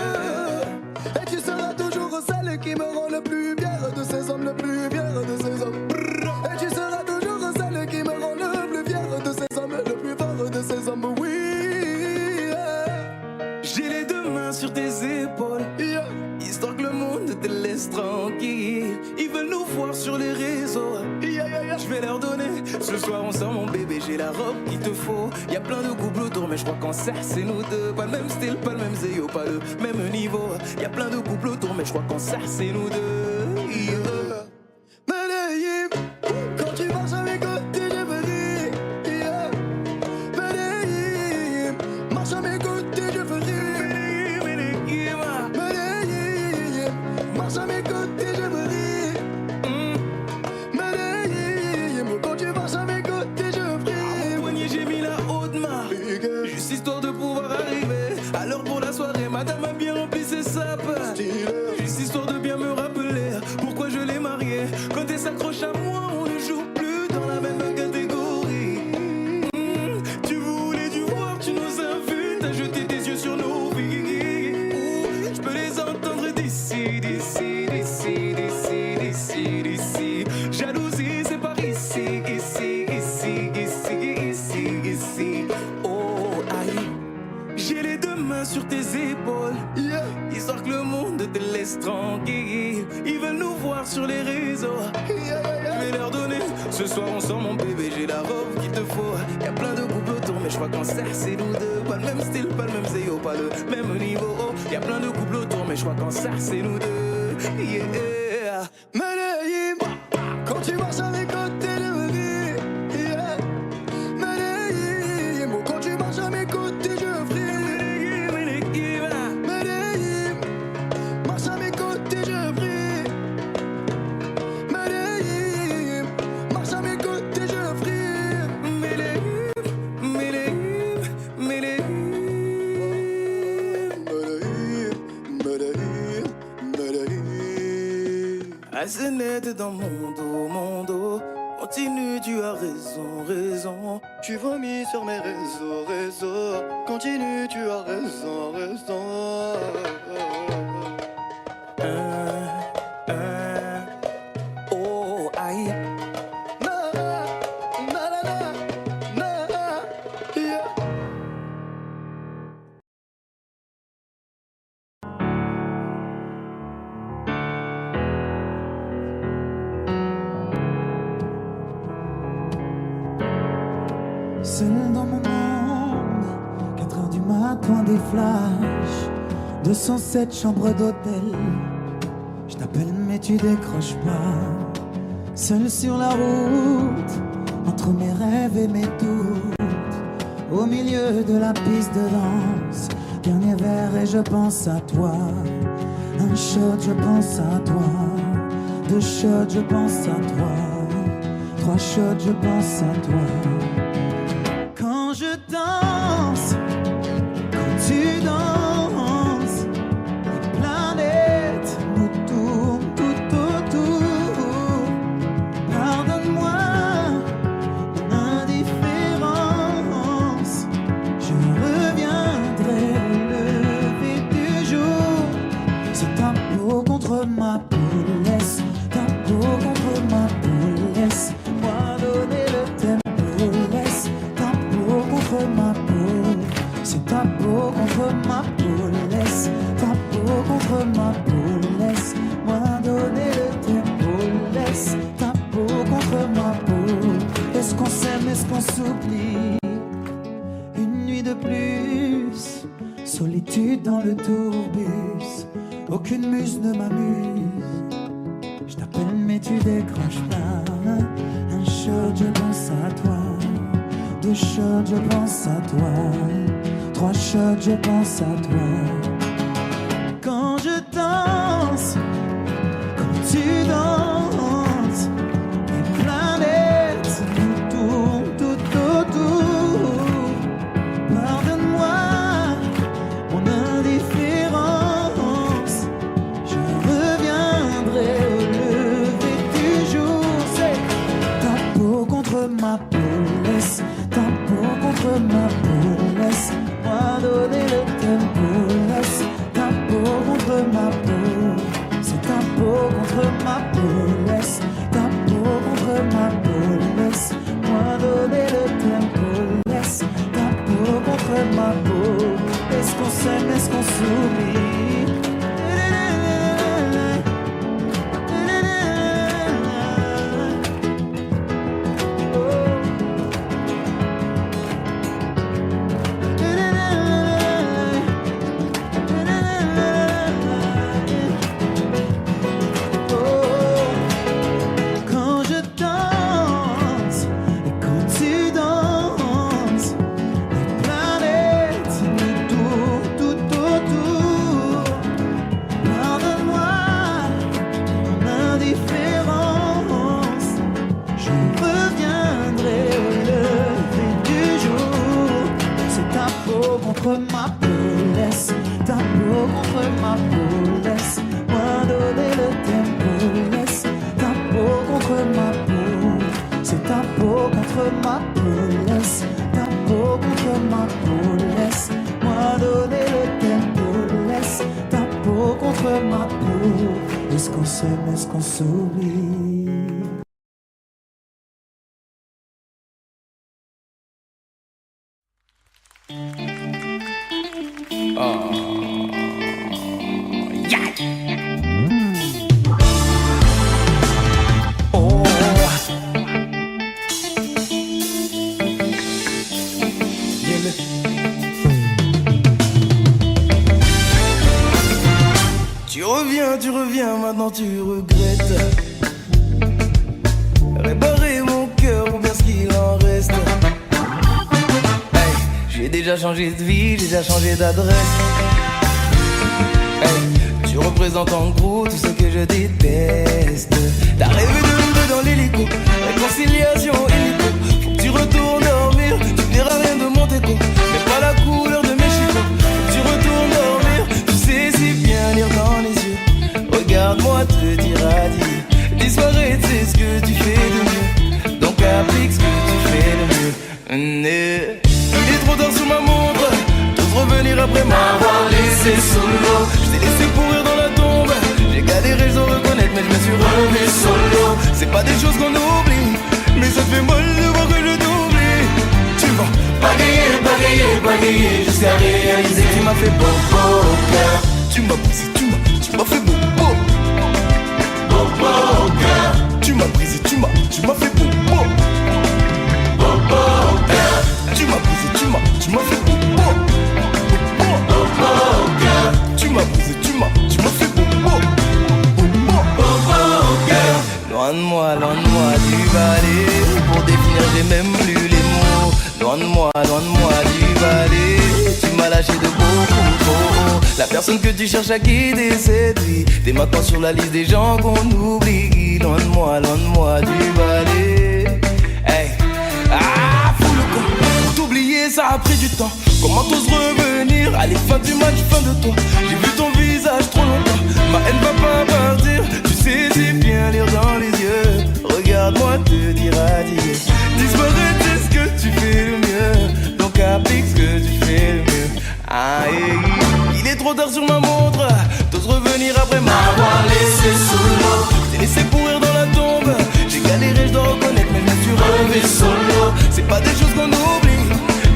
Et tu seras toujours celle qui me rend le plus fier de ces hommes, le plus fier de ces hommes. Et tu seras toujours celle qui me rend le plus fier de ces hommes, le plus fort de ces hommes. Oui. j'ai les deux mains sur tes épaules, Yeah. histoire que le monde te laisse tranquille. Ils veulent nous voir sur les réseaux, Yeah, yeah, yeah. je vais leur donner. Ce soir on sort mon bébé, j'ai la robe qu'il te faut. Y'a plein de couples autour mais je crois qu'en serre c'est nous deux. Pas le même style, pas le même zéyo, pas le même niveau. Y'a plein de couples autour mais je crois qu'en serre c'est nous deux. Yeah. Medellín, quand tu marches à mes côtés, je me ris. Yeah. Medellín, marche à mes côtés, je me ris. Medellín, marche à mes côtés, je me ris. Medellín, quand tu marches à mes côtés, je Au prie. poignet j'ai mis la haute main, juste histoire de pouvoir arriver à l'heure pour la soirée. Madame a bien rempli ses sapes, juste histoire de bien me rappeler pourquoi je l'ai mariée. Quand elle s'accroche à moi, on ne joue plus dans la même catégorie. Tu voulais du voir, tu nous as vus, t'as jeté tes yeux sur nos vies. Je peux les entendre d'ici, d'ici, d'ici, d'ici, d'ici, d'ici. Jalousie, c'est par ici, ici, ici, ici, ici, ici. Oh, aïe. J'ai les deux mains sur tes épaules, Yeah. histoire que le monde te laisse tranquille. Ils veulent nous voir sur les réseaux, Yeah, yeah, yeah. je vais leur donner. Ce soir on sort mon bébé, j'ai la robe qu'il te faut. Y'a plein de couples autour mais je crois qu'en serre c'est nous deux. Pas le même style, pas le même zéyo, pas le même niveau. Y'a plein de couples autour mais je crois qu'en serre c'est nous deux. Yeah. Medellín, quand tu marches à mes côtés, je me ris. Yeah. Medellín, quand tu marches à mes côtés, je prie. Medellín, marche à mes côtés, je prie. Medellín, marche à mes côtés, je prie. Medellín, Medellín, Medellín. Medellín, Medellín. Assez net dans mon dos. Continue, tu as raison, raison. Tu vomis sur mes réseaux. Continue, tu as raison, raison. Oh, aïe. Na, na, na, na, na, yeah. Seul dans mon monde, 4 heures du matin, des flashs, 207 chambres d'hôtel. Je t'appelle mais tu décroches pas. Seul sur la route, entre mes rêves et mes doutes, au milieu de la piste de danse. Dernier verre et je pense à toi. Un shot, je pense à toi. 2 shots, je pense à toi. 3 shots, je pense à toi. Quand je danse, quand tu danses, les planètes nous tournent tout autour. Pardonne-moi mon indifférence, je reviendrai au lever du jour. C'est ta peau contre ma peau, laisse ta peau contre ma peau, laisse-moi donner le tempo, laisse qu'on s'aime, est-ce qu'on s'oublie? Une nuit de plus, solitude dans le tourbus. Aucune muse ne m'amuse. Je t'appelle mais tu décroches pas. Un shot, je pense à toi. 2 shots, je pense à toi. 3 shots, je pense à toi. Quand je danse, quand tu danses, les planètes nous tournent tout autour. Pardonne-moi mon indifférence. Je reviendrai au lever du jour. C'est ta peau contre ma peau, laisse ta peau contre ma peau, laisse-moi donner le tempo, laisse ta peau contre ma peau, c'est ta peau contre ma peau, laisse ta peau contre ma peau, laisse-moi donner le tempo, laisse ta peau contre ma peau. Est-ce qu'on s'aime, est-ce qu'on s'oublie? Ma peau, laisse ta peau contre ma peau, laisse-moi donner le tempo, laisse ta peau contre ma peau, c'est ta peau contre ma peau, laisse ta peau contre ma peau, laisse-moi donner le tempo, laisse ta peau contre ma peau. Est-ce qu'on s'aime, est-ce qu'on s'oublie? Tu reviens, maintenant tu regrettes. Réparer mon cœur ou bien ce qu'il en reste. Hey, j'ai déjà changé de vie, j'ai déjà changé d'adresse. Hey, tu représentes en gros tout ce que je déteste. T'as rêvé de nous dans l'hélico, réconciliation hélico. Faut que tu retournes dormir, tu verras rien de mon déco. Mais pas la couleur de mes chicots. Faut que tu retournes dormir, tu sais si bien lire dans les yeux. Regarde-moi te dire adieu. Disparaître c'est ce que tu fais de mieux. Donc applique ce que tu fais de mieux. Il est trop tard sous ma montre. T'oses revenir après m'avoir laissé sous l'eau. Je t'ai laissé pourrir dans la tombe. J'ai galéré, je dois reconnaître, mais je me suis relevé solo. C'est pas des choses qu'on oublie, mais ça te fait mal de voir que je t'oublie. Tu vas bagayer, bagayer, bagayer jusqu'à réaliser. Tu m'as fait beau, beau au cœur. Tu m'as brisé, tu m'as fait beau. Tu m'as brisé, tu m'as fait beau. Tu m'as brisé, tu m'as fait beau. Tu m'as brisé, tu m'as fait beau. Loin de moi du balai. Pour définir j'ai même plus les mots. Loin de moi du balai. Tu m'as lâché de beaucoup trop. La personne que tu cherches à quitter cette vie. T'es maintenant sur la liste des gens qu'on oublie. Loin de moi du balai. Hey. Ah, fous le camp. Pour t'oublier ça a pris du temps. Comment t'oses revenir? Allez, fin du match, fin de toi. J'ai vu ton visage trop longtemps. Ma haine va pas partir. Tu sais si bien lire dans les yeux. Regarde-moi te dire adieu. Disparaître c'est ce que tu fais le mieux. Donc applique ce que tu fais le mieux. Aïe, il est trop tard sur ma montre. T'oses revenir après m'avoir laissé sous l'eau. T'es laissé pourrir dans la tombe. J'ai galéré, je dois reconnaître, mais je me suis relevé solo. C'est pas des choses qu'on oublie,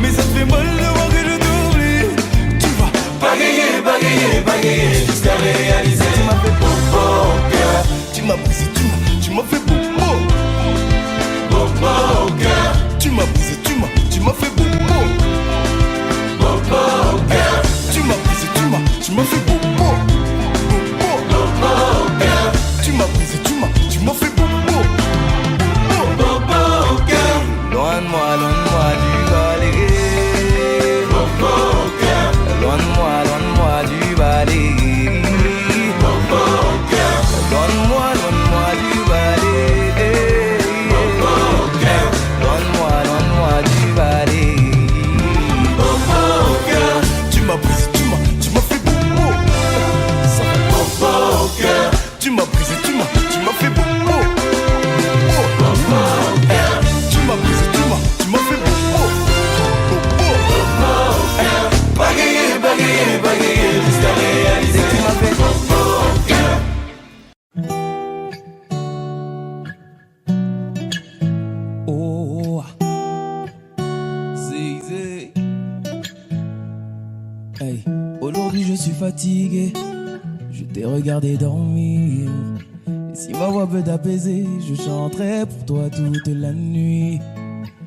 mais ça te fait mal de voir que je t'oublie. Tu vas bagayer, bagayer, bagayer jusqu'à réaliser. Tu m'as fait beau, beau cœur. Tu m'as brisé, tu m'as fait beau, beau, beau, beau cœur. fatigué, je t'ai regardé dormir. Et si ma voix peut t'apaiser, je chanterai pour toi toute la nuit.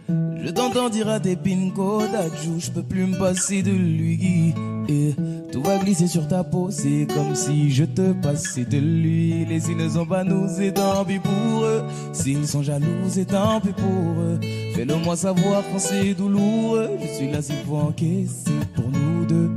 Je t'entends dire à tes pinko d'adjou, je peux plus me passer de lui. Et tout va glisser sur ta peau, c'est comme si je te passais de l'huile. Et s'ils ne sont pas nous, c'est tant pis pour eux. S'ils sont jaloux, c'est tant pis pour eux. Fais-le moi savoir quand c'est douloureux. Je suis là s'il faut encaisser pour nous deux.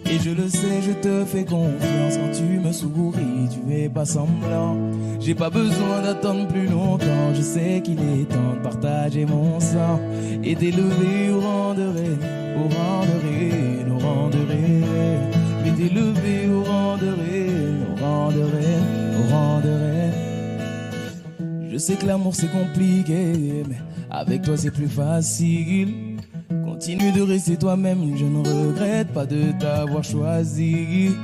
Et je le sais, je te fais confiance quand tu me souris, tu fais pas semblant. J'ai pas besoin d'attendre plus longtemps, je sais qu'il est temps de partager mon sang et d'élever au rang de reine, au rang de reine, au rang de reine. Et d'élever au rang de reine, au rang de reine, au rang de reine. Je sais que l'amour c'est compliqué, mais avec toi c'est plus facile. Continue de rester toi-même, je ne regrette pas de t'avoir choisi.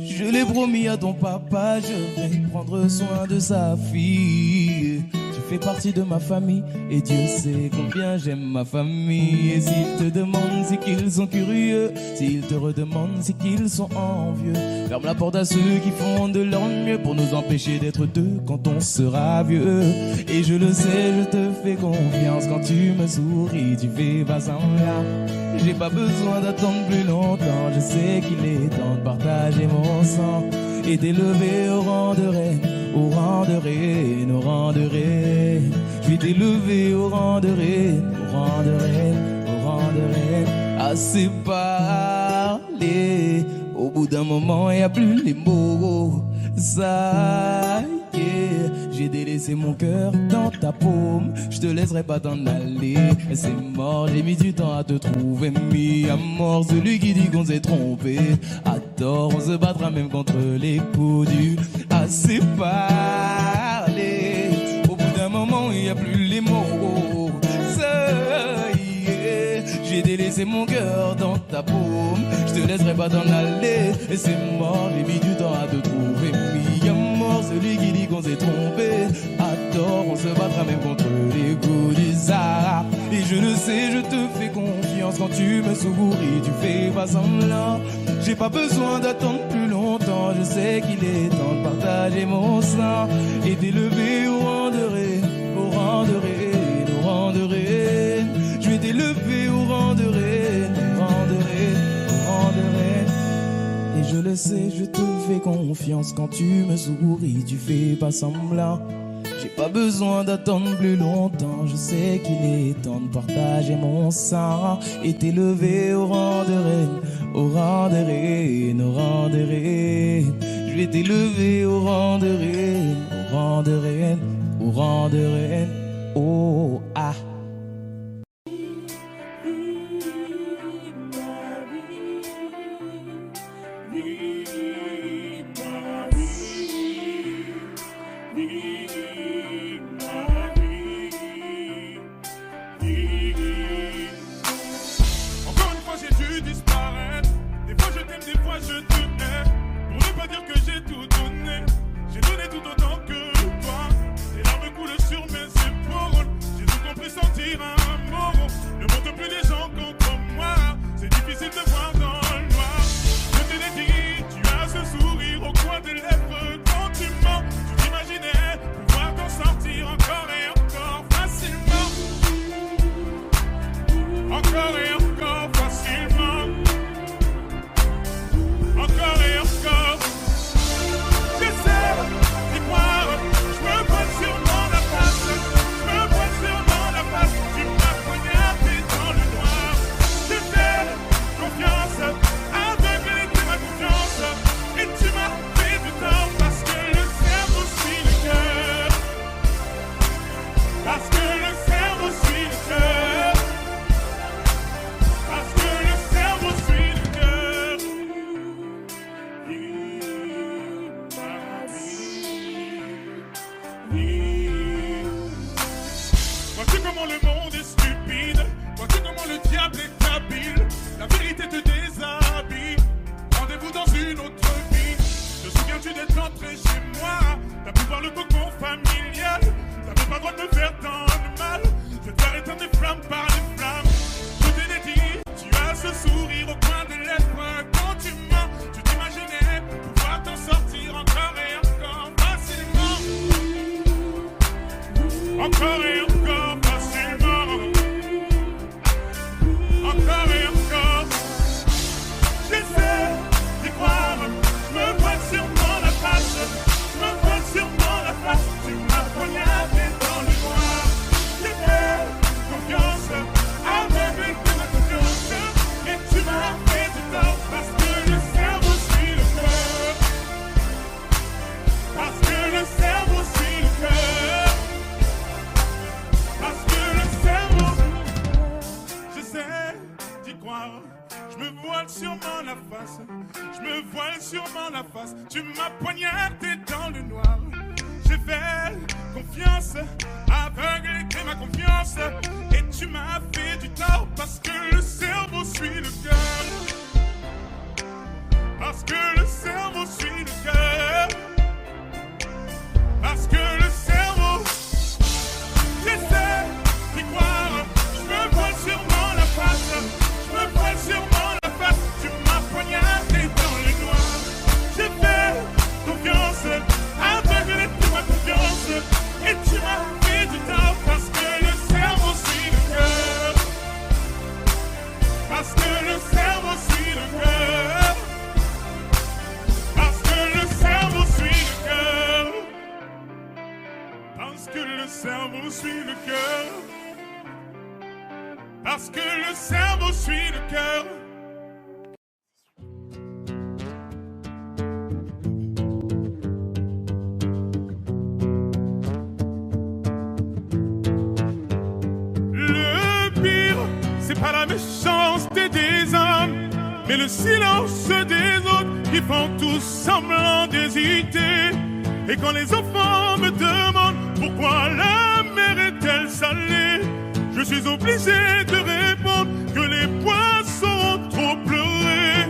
Je l'ai promis à ton papa, je vais prendre soin de sa fille. Tu fais partie de ma famille et Dieu sait combien j'aime ma famille. Et s'ils te demandent, c'est qu'ils sont curieux. S'ils te redemandent, c'est qu'ils sont envieux. Ferme la porte à ceux qui font de leur mieux pour nous empêcher d'être deux quand on sera vieux. Et je le sais, je te fais confiance quand tu me souris, tu fais pas semblant. J'ai pas besoin d'attendre plus longtemps, je sais qu'il est temps de partager mon sang et d'élever au rang de reine, au rang de reine, au rang de reine. Je vais t'élever au rang de reine, au rang de reine, au rang de reine. Assez parlé, au bout d'un moment y a plus les mots. Ça y est, j'ai délaissé mon cœur dans ta paume. Je te laisserai pas t'en aller, c'est mort, j'ai mis du temps à te trouver. Mis à mort celui qui dit qu'on s'est trompé. À tort, on se battra même contre les coups du assez parlé. Au bout d'un moment, il n'y a plus les mots. Ça y est, j'ai délaissé mon cœur dans ta paume. Je te laisserai pas t'en aller, et c'est mort, j'ai mis du temps à te trouver. Mis à mort celui qui dit qu'on s'est trompé. À tort, on se battra même contre les coups du Sahara. Et je le sais, je te fais confiance quand tu me souris, tu fais pas semblant. J'ai pas besoin d'attendre plus longtemps, je sais qu'il est temps de partager mon sang et d'élever au rang de reine, au rang de reine, au rang de reine. Je vais t'élever au rang de reine, au rang de reine, au rang de reine. Et je le sais, je te fais confiance quand tu me souris, tu fais pas semblant. J'ai pas besoin d'attendre plus longtemps, je sais qu'il est temps de partager mon sang et t'élever au rang de reine, au rang de reine, au rang de reine. Je vais t'élever au rang de reine, au rang de reine, au rang de reine. Oh ah. Sourire au coin de lèvres quand tu mens, tu t'imagines encore et encore, facilement. Encore et encore. J'essaie d'y croire, je me vois sûrement la face, je me vois sûrement la face. Tu m'as poignardé dans le noir. J'ai fait confiance, aveugle de ma confiance, et tu m'as fait du tort parce que le cerveau suit le cœur. Parce que le cerveau suit le cœur. Parce que le cerveau, j'essaie d'y croire. Je me voile sûrement la face, je me voile sûrement la face. Tu m'as poignardé dans le noir. J'ai fait confiance, aveugle était ma confiance, et tu m'as fait du tort parce que le cerveau suit le cœur. Parce que le cerveau suit le cœur. Parce que le cerveau, j'essaie d'y croire. Je me voile sûrement la face, je me voile sûrement la face. Tu m'as poignardé dans le noir. J'ai fait confiance, aveugle était ma confiance, et tu m'as fait du tort parce que le cerveau suit le cœur. Parce que le cerveau suit le cœur. Parce que le cerveau suit le cœur. Parce que le cerveau suit le cœur. Parce que le cerveau suit le cœur. Le pire, c'est pas la méchanceté des hommes, mais le silence des autres qui font tous semblant d'hésiter. Et quand les enfants me demandent pourquoi la mer est-elle salée, je suis obligé de répondre que les poissons ont trop pleuré.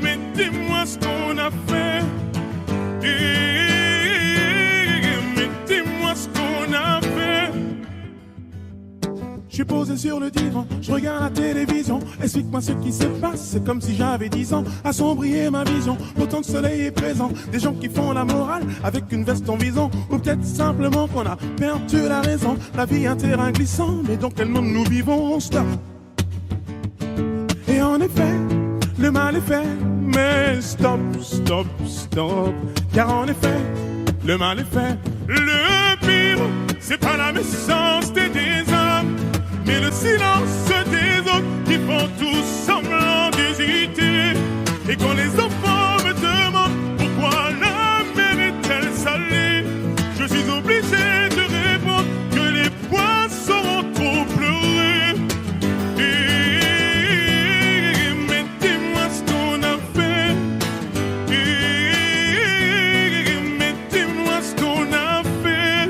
Mais dis-moi ce qu'on a fait. Mais dis-moi ce qu'on a fait. Je suis posé sur le divan, je regarde la télévision. Explique-moi ce qui se passe, c'est comme si j'avais 10 ans. Assombrir ma vision, autant de soleil est présent. Des gens qui font la morale avec une veste en vison. Ou peut-être simplement qu'on a perdu la raison. La vie est un terrain glissant, mais dans quel monde nous vivons? Stop. Et en effet, le mal est fait. Mais stop, stop, stop. Car en effet, le mal est fait. Le pire, c'est pas la méchanceté des hommes, mais le silence des autres qui font tous semblant d'hésiter. Et quand les enfants me demandent pourquoi la mer est-elle salée, je suis obligé de répondre que les poissons ont trop pleuré. Mais dis-moi ce qu'on a fait. Mais dis-moi ce qu'on a fait.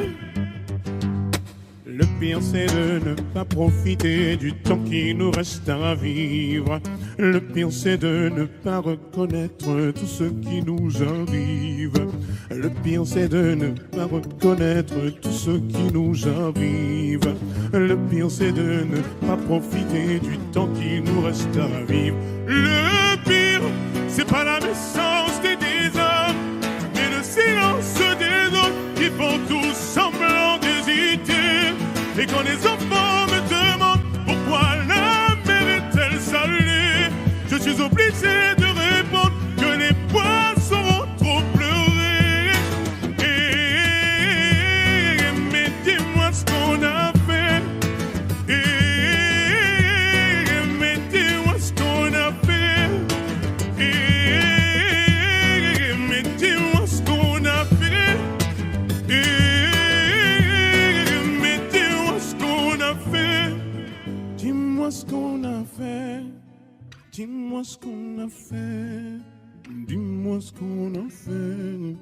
Le pire c'est de ne pas profiter du temps qui nous reste à vivre. Le pire c'est de ne pas reconnaître tout ce qui nous arrive. Le pire c'est de ne pas reconnaître tout ce qui nous arrive. Le pire c'est de ne pas profiter du temps qui nous reste à vivre. Le pire c'est pas la méchanceté des hommes, mais le silence des autres qui font tous semblant d'hésiter. Et quand les enfants me demandent pourquoi la mer est-elle salée, je suis obligé de répondre que les poissons ont trop pleuré. Mais dis-moi ce qu'on a fait. Mais dis-moi ce qu'on a fait. Mais dis-moi ce qu'on a fait. Dis-moi ce qu'on a fait. Dis-moi ce qu'on a fait. Dis-moi ce qu'on a fait.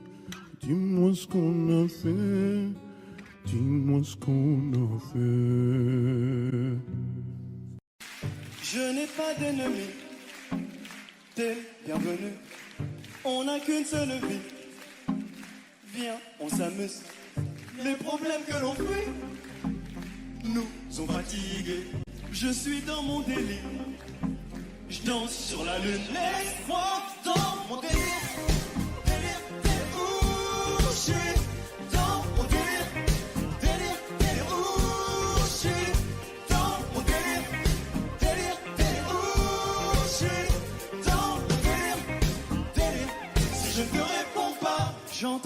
Dis-moi ce qu'on a fait. Dis-moi ce qu'on a fait. Je n'ai pas d'ennemi. T'es bienvenu. On n'a qu'une seule vie. Viens, on s'amuse. Les problèmes que l'on fuit nous ont fatigués. Je suis dans mon délire. Je danse sur la lune. Laisse-moi dans mon délire. Délire, t'es où? Je suis dans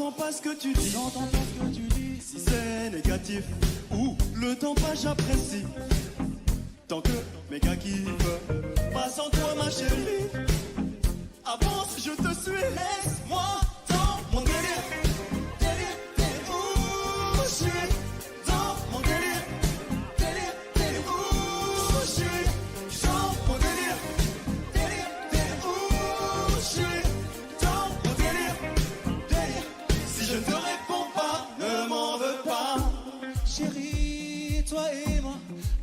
J'entends pas ce que tu dis, j'entends pas ce que tu dis. Si c'est négatif ou le temps passe, j'apprécie. Tant que mes gars kiffent, pas sans toi ma chérie. Avance, je te suis, laisse-moi dans mon délire. Délire, délire, où je suis. Dans mon délire. Délire, délire, où je suis. Dans mon délire. Délire, délire, où je suis. Dans mon délire. Délire. Si je ne te réponds pas, ne m'en veux pas. Chérie, toi et moi,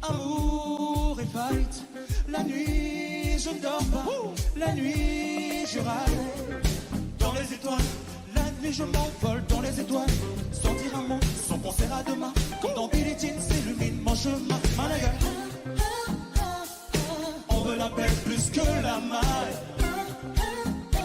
amour et fight. La nuit, je ne dors pas. La nuit, je râle. Dans les étoiles, la nuit, je m'envole dans les étoiles. Sans dire un mot, sans penser à demain. Comme dans Billie Jean, s'illumine mon chemin. Malaga. On veut la paix plus que la maille.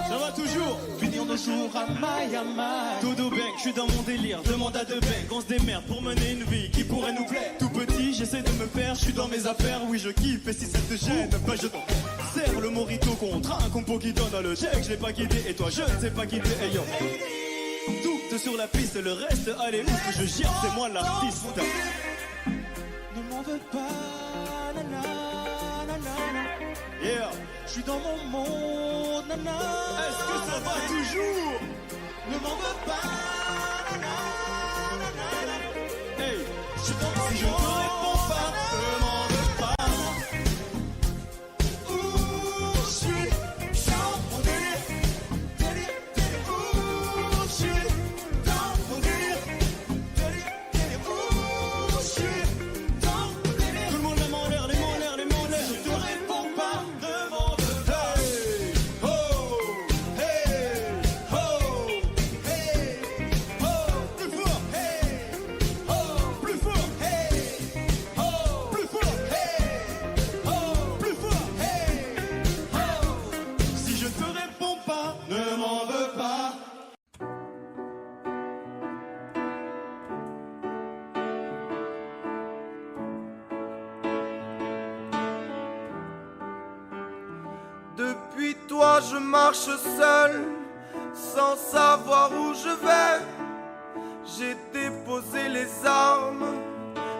Ça va toujours, finir nos jours à maille à maille. Dodo Bang, je suis dans mon délire, demande à deux Bang. On se démerde pour mener une vie qui pourrait nous plaire. Tout petit, j'essaie de me faire, je suis dans mes affaires. Oui, je kiffe, et si ça te gêne, bah je t'en serre le morito contre un compo qui donne le chèque. Je l'ai pas guidé, et toi je ne sais pas guider, hey yo. Tout sur la piste, le reste, allez ouf, je gère, c'est moi l'artiste. Ne m'en veux pas, nana, nana. Yeah, je suis dans mon monde, nana. Est-ce que ça va toujours? Ne m'en veux pas, nana, nana. Hey, je suis dans mon monde. Si je ne te réponds pas, ne m'en veux pas. Où je suis, dans mon délire. Délire, délire, où je suis, dans mon délire. Délire, délire, où je suis, dans mon délire. Tout le monde les mains en l'air, les mains en l'air, les mains en l'air. Si je te réponds pas, ne m'en veux pas. Hey, ho, hey, ho, hey, ho. Plus fort, hey, ho. Plus fort, hey, ho. Plus fort, hey, ho. Plus fort, hey, ho. Si je te réponds pas, ne m'en veux pas. Depuis toi je marche seul, sans savoir où je vais. J'ai déposé les armes,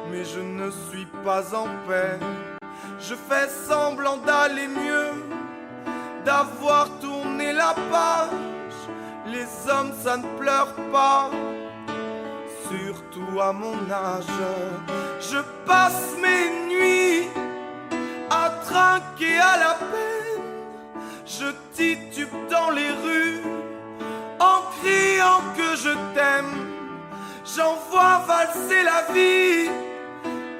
mais je ne suis pas en paix. Je fais semblant d'aller mieux, d'avoir tourné la page. Les hommes ça ne pleure pas, surtout à mon âge. Je passe mes nuits à trinquer à la peine. Je titube dans les rues en criant que je t'aime. J'envoie valser la vie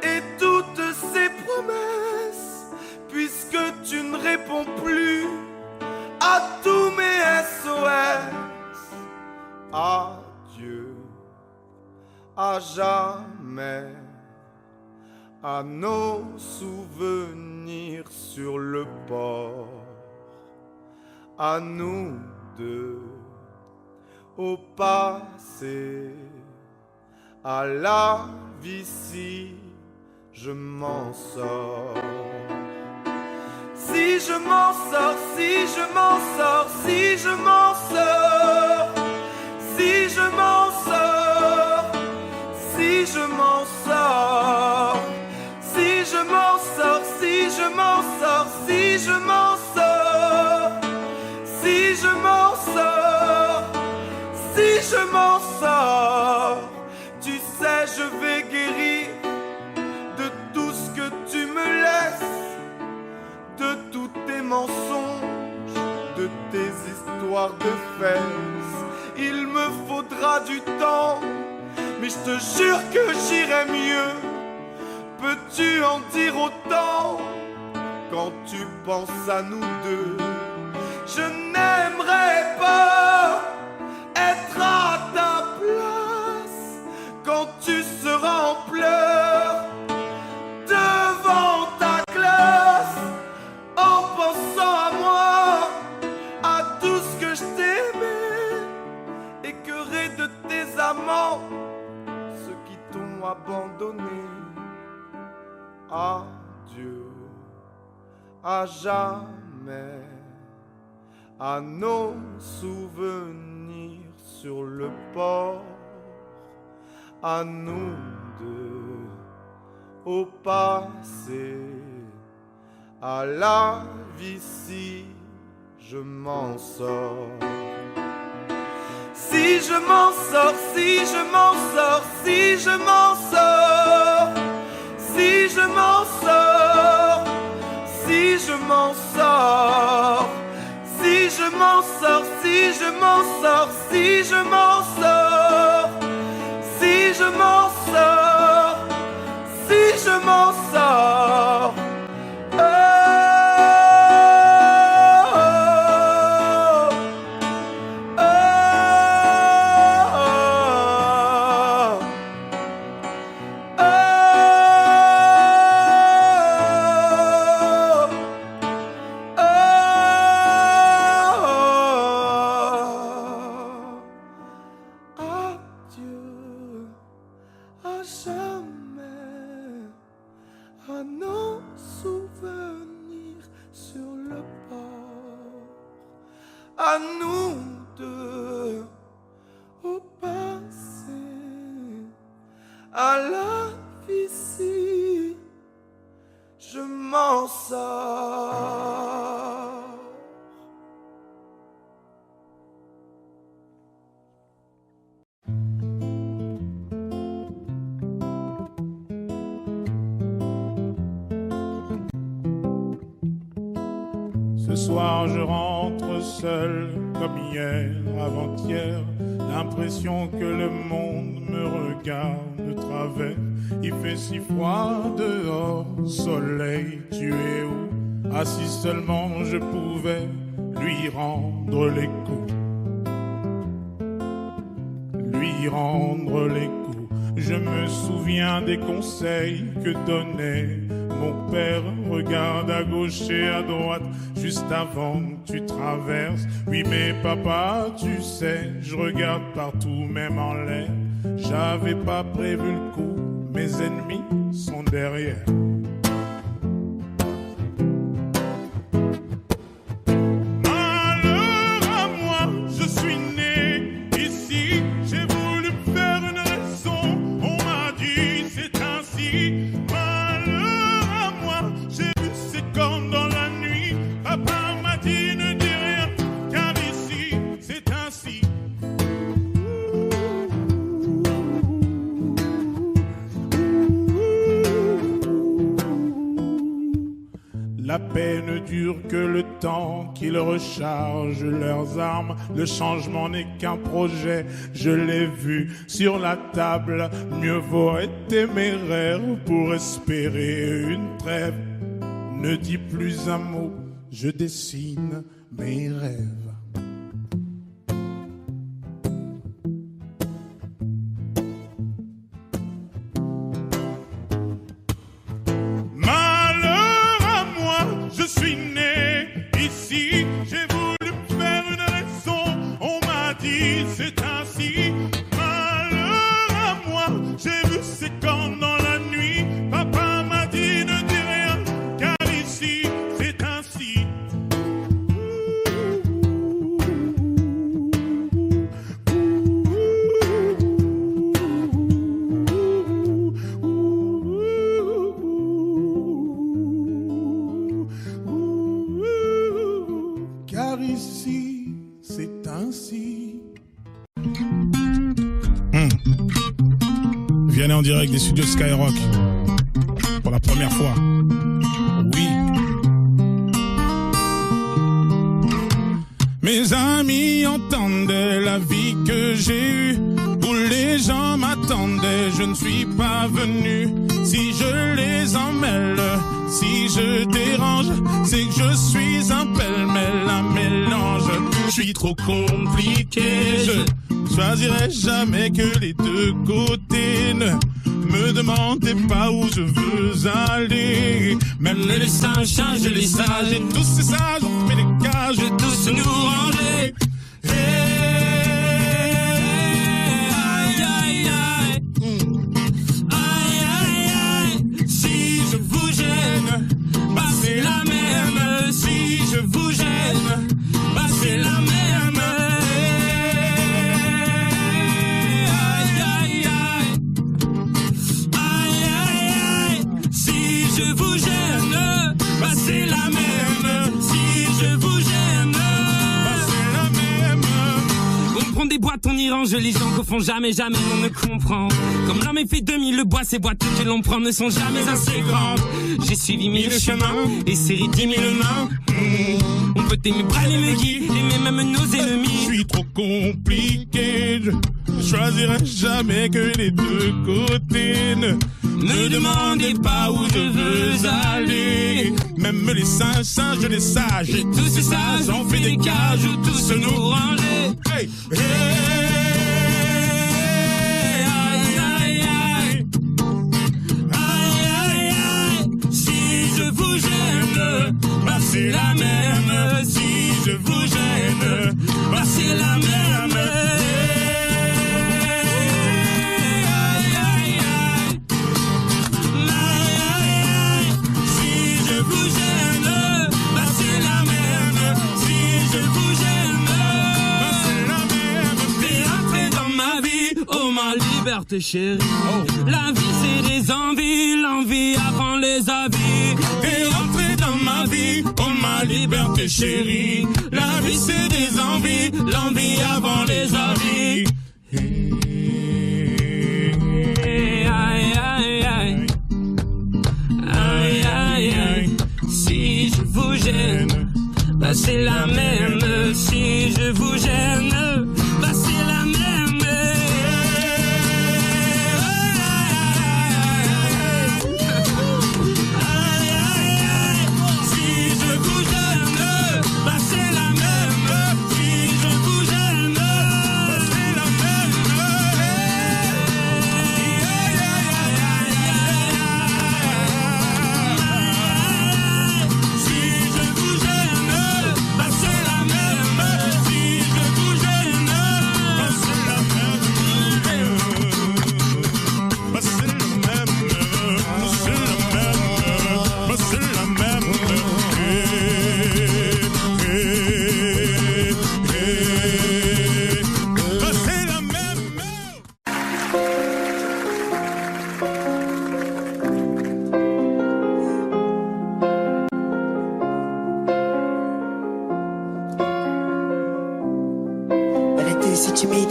et toutes ses promesses, puisque tu ne réponds plus à tous mes SOS. Adieu à jamais, à nos souvenirs sur le port, à nous deux, au passé, à la vie si je m'en sors. Si je m'en sors, si je m'en sors, si je m'en sors, si je m'en sors, si je m'en sors, si je m'en sors, si je m'en sors, si je m'en sors, si je m'en sors, si je m'en sors, tu sais je vais guérir de tout ce que tu me laisses, de tous tes mensonges, de tes histoires de fesses. Il me faudra du temps, mais je te jure que j'irai mieux. Peux-tu en dire autant quand tu penses à nous deux? Je n'aimerais pas être à ta place quand tu seras en pleurs devant ta classe, en pensant à moi, à tout ce que je t'aimais, écœuré de tes amants, ceux qui t'ont abandonné. Adieu à jamais, à nos souvenirs sur le port, à nous deux, au passé, à la vie si je m'en sors. Si je m'en sors, si je m'en sors, si je m'en sors, si je m'en sors, si je m'en sors, si je m'en sors, si je m'en sors, si je m'en sors, si je m'en sors, si je m'en sors. À nous deux, au passé, à la vie si je m'en sors. Ce soir je rentre seul comme hier, avant-hier. L'impression que le monde me regarde de travers. Il fait si froid dehors, soleil, tu es où? Ah si seulement je pouvais lui rendre les coups. Lui rendre les coups. Je me souviens des conseils que donnait mon père. Regarde à gauche et à droite, juste avant que tu traverses. Oui mais papa, tu sais, je regarde partout, même en l'air. J'avais pas prévu le coup, mes ennemis sont derrière. Malheur à moi, je suis né ici. J'ai voulu faire une raison, on m'a dit c'est ainsi. Comme dans la nuit, papa m'a dit ne dis rien, car ici c'est ainsi. La paix ne dure que le temps qu'ils rechargent leurs armes. Le changement n'est qu'un projet, je l'ai vu sur la table. Mieux vaut être téméraire pour espérer une trêve. Ne dis plus un mot, je dessine mes rêves. Malheur à moi, je suis né ici. J'ai voulu faire une raison, on m'a dit c'est ainsi. Malheur à moi, j'ai vu c'est quand dans la nuit, papa m'a dit ne dis rien. C'est ainsi. Car ici, c'est ainsi. Viens en direct des studios Skyrock pour la première fois. Oui. Mes amis entendaient la vie que j'ai eue, où les gens m'attendaient, je ne suis pas venu. Si je les emmêle, si je dérange, c'est que je suis un pêle-mêle, un mélange. Je suis trop compliqué, je choisirai jamais que les deux côtés. Ne me demandez pas où je veux aller. Même les singes changent les sages, et tous ces sages ont fait des cages, et tous nous ranger. Aïe, aïe, aïe. Aïe, aïe, aïe. Si je vous gêne, bah c'est la même. Si je vous gêne, bah c'est la même. je vous gêne, bah c'est la même. Si je vous gêne, bah c'est la même. On prend des boîtes, on y range les gens qu'au fond jamais on ne comprend. Comme l'homme est fait 2000, le bois, ces boîtes que l'on prend ne sont jamais assez grandes. J'ai suivi 1000 chemins et serré 10 000 mains. On peut aimer brailler le guide, aimer même nos ennemis. Je suis trop compliqué, je choisirai jamais que les deux côtés. Ne demandez pas où je veux aller. Même les singes, les sages, et tous ces sages, on fait des cages où tous nous ranger. Hey, hey. Vous gêne, bah c'est la même. Si je vous gêne, bah c'est la même. Si je vous gêne, bah c'est la même. Si je vous gêne, bah c'est la même. T'es entré dans ma vie, oh ma liberté chérie. La vie c'est des envies, l'envie avant les avis. T'es entré dans ma vie, oh ma liberté chérie. La vie c'est des envies, l'envie avant les avis. Aïe, aïe, aïe. Aïe, aïe, aïe. Si je vous gêne, bah c'est la même. Si je vous gêne, bah c'est la même.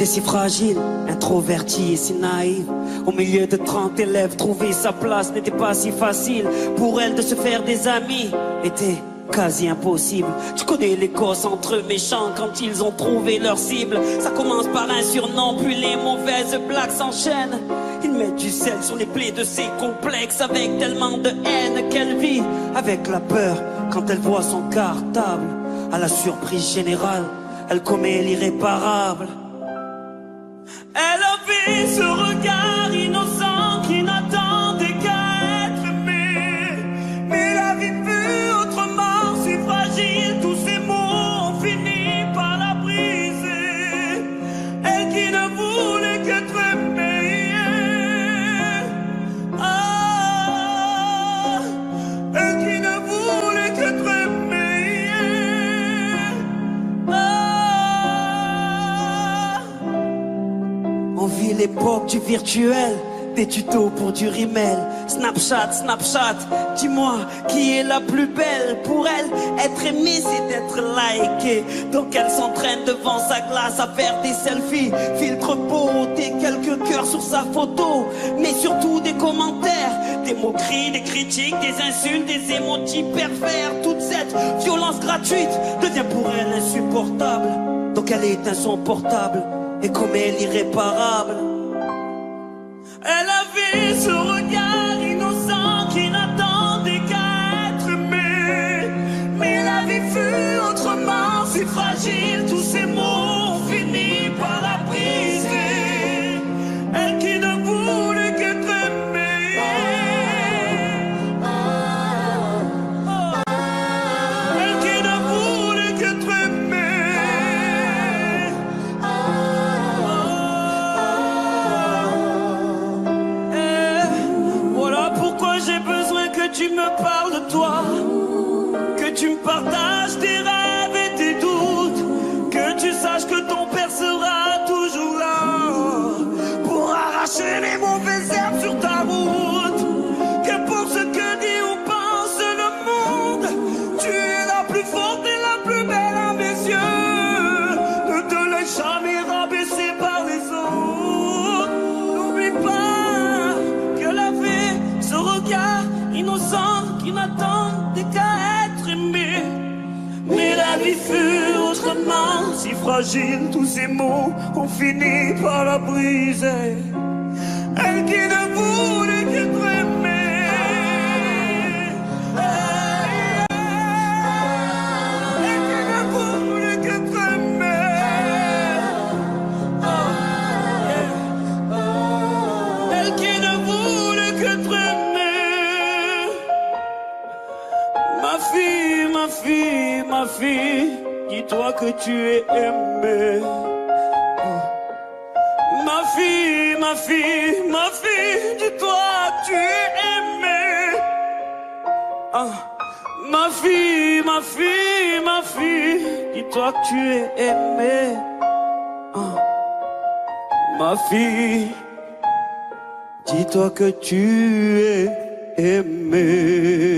Si fragile, introvertie et si naïve. Au milieu de 30 élèves, trouver sa place n'était pas si facile. Pour elle de se faire des amis était quasi impossible. Tu connais les gosses entre eux méchants quand ils ont trouvé leur cible. Ça commence par un surnom, puis les mauvaises blagues s'enchaînent. Ils mettent du sel sur les plaies de ses complexes avec tellement de haine qu'elle vit avec la peur quand elle voit son cartable. À la surprise générale, elle commet l'irréparable. Elle avait ce regard innocent qui n'attendait qu'à être aimé. Mais la vie fut autrement si fragile, tous ces mots ont fini par la briser. Elle qui ne voulait qu'être aimée. Ah, elle qui ne voulait qu'être aimée. Ah. On vit l'époque du virtuel, des tutos pour du rimel. Snapchat, Snapchat, dis-moi qui est la plus belle. Pour elle, être aimée c'est d'être likée. Donc elle s'entraîne devant sa glace à faire des selfies. Filtre beauté, quelques cœurs sur sa photo. Mais surtout des commentaires, des moqueries, des critiques, des insultes, des emojis pervers. Toute cette violence gratuite devient pour elle insupportable. Donc elle éteint son portable et commet l'irréparable. Elle avait ce regard innocent qui n'attendait qu'à être aimé. Mais la vie fut autrement si fragile, tous ces mots ont fini par la briser. Elle qui ne voulait qu'être aimée. Elle qui ne voulait qu'être aimée. J'ai besoin que tu me parles de toi, que tu me partages tes rêves et tes doutes, que tu saches que ton père sera toujours là pour arracher les mauvaises herbes sur ta route, que pour ce que dit ou cas innocents qui n'attendent qu'à être aimés. Mais la vie fut autrement si fragile, tous ces mots ont fini par la briser. Elle qui ne voulait qu'être aimée. Elle qui ne voulait qu'être aimée. Elle qui ne voulait qu'être aimée. Ma fille, ma fille, ma fille, dis-toi que tu es aimée. Ma fille, ma fille, ma fille, dis-toi que tu es aimée. Ma fille, ma fille, ma fille, dis-toi que tu es aimée. Ma fille, dis-toi que tu es aimée.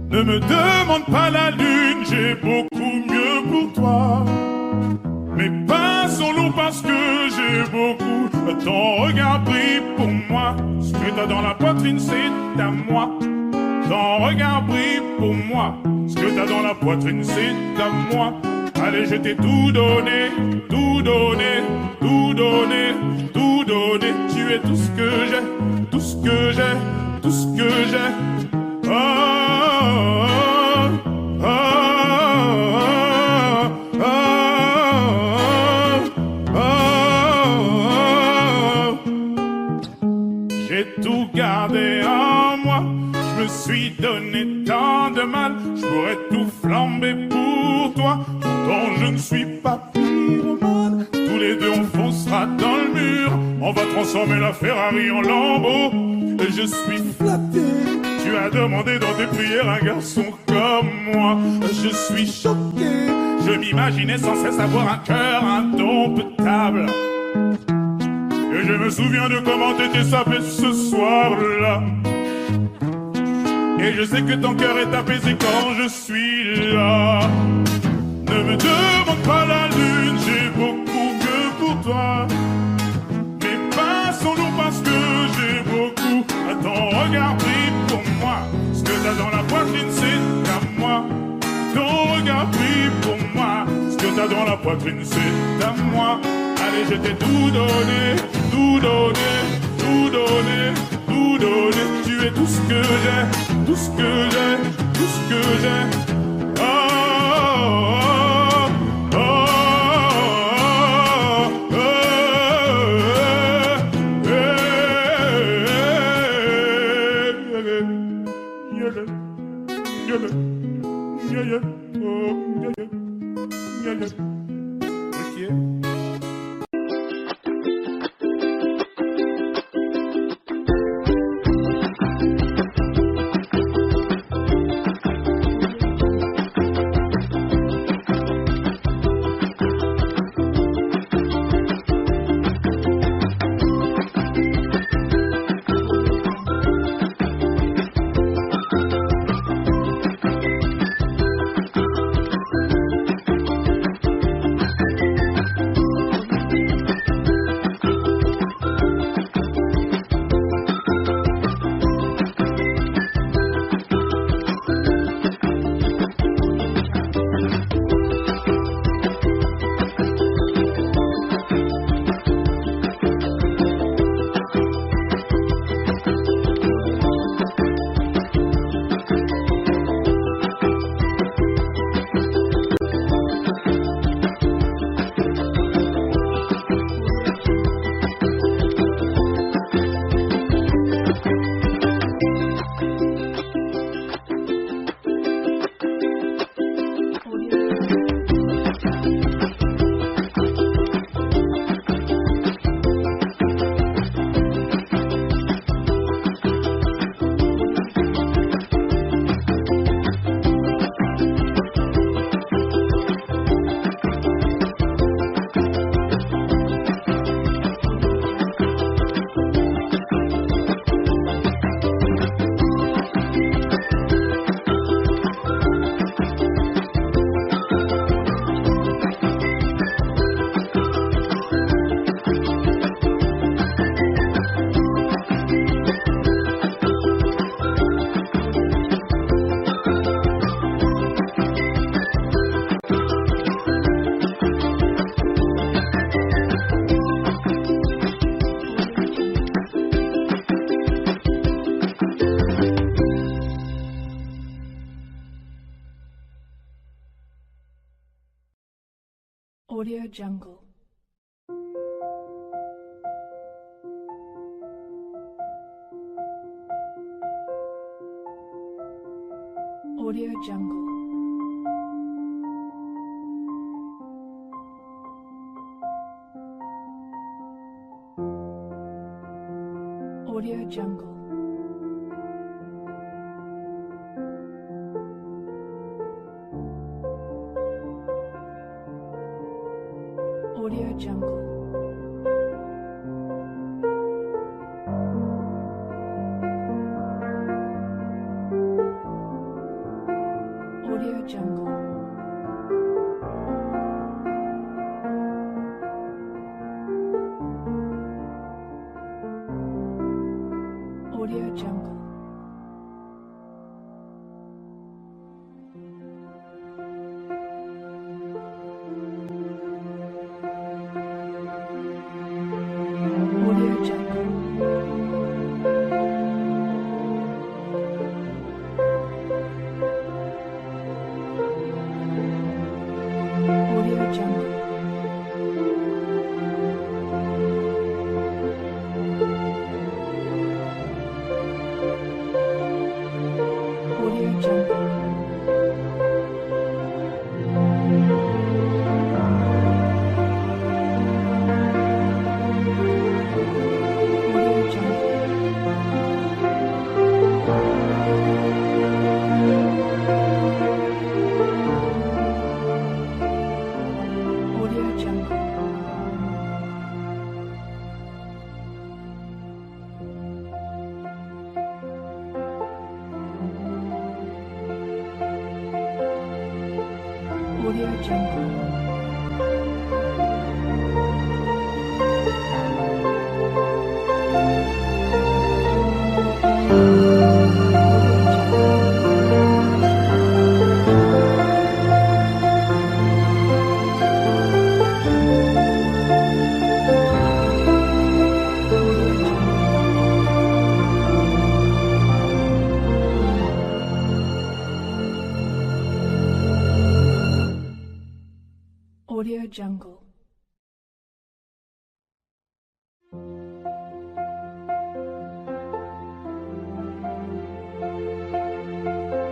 Ne me demande pas la lune, j'ai beaucoup mieux pour toi. Mais passons-nous parce que j'ai beaucoup. Ton regard brille pour moi. Ce que t'as dans la poitrine, c'est à moi. Ton regard brille pour moi. Ce que t'as dans la poitrine, c'est à moi. Allez, je t'ai tout donné, tout donné, tout donné, tout donné. Tu es tout ce que j'ai, tout ce que j'ai, tout ce que j'ai. Oh, oh, oh, oh, oh, oh. J'ai tout gardé en moi. Je me suis donné tant de mal. Je pourrais tout flamber pour toi. Pourtant je ne suis pas pyromane. Tous les deux on foncera dans le mur. On va transformer la Ferrari en Lambeau. Et je suis flatté. Tu as demandé dans tes prières un garçon comme moi. Je suis choqué. Je m'imaginais sans cesse avoir un cœur indomptable. Et je me souviens de comment t'étais sapé ce soir-là. Et je sais que ton cœur est apaisé quand je suis là. Ne me demande pas la lune, j'ai beaucoup mieux pour toi. Mais passons-nous parce que j'ai beaucoup. Ton regard brille pour moi. Ce que t'as dans la poitrine, c'est à moi. Ton regard brille pour moi. Ce que t'as dans la poitrine, c'est à moi. Allez, je t'ai tout donné, tout donné, tout donné, tout donné. Tu es tout ce que j'ai, tout ce que j'ai, tout ce que j'ai. Oh, oh, oh, oh, oh, Audio Jungle. Audio Jungle. Audio Jungle. Audio Jungle. Audio Jungle. Audio Jungle. Audio Jungle. Audio Jungle. Audio Jungle. Audio Jungle. Audio Jungle. Audio Jungle. Audio Jungle.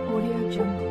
Audio Jungle.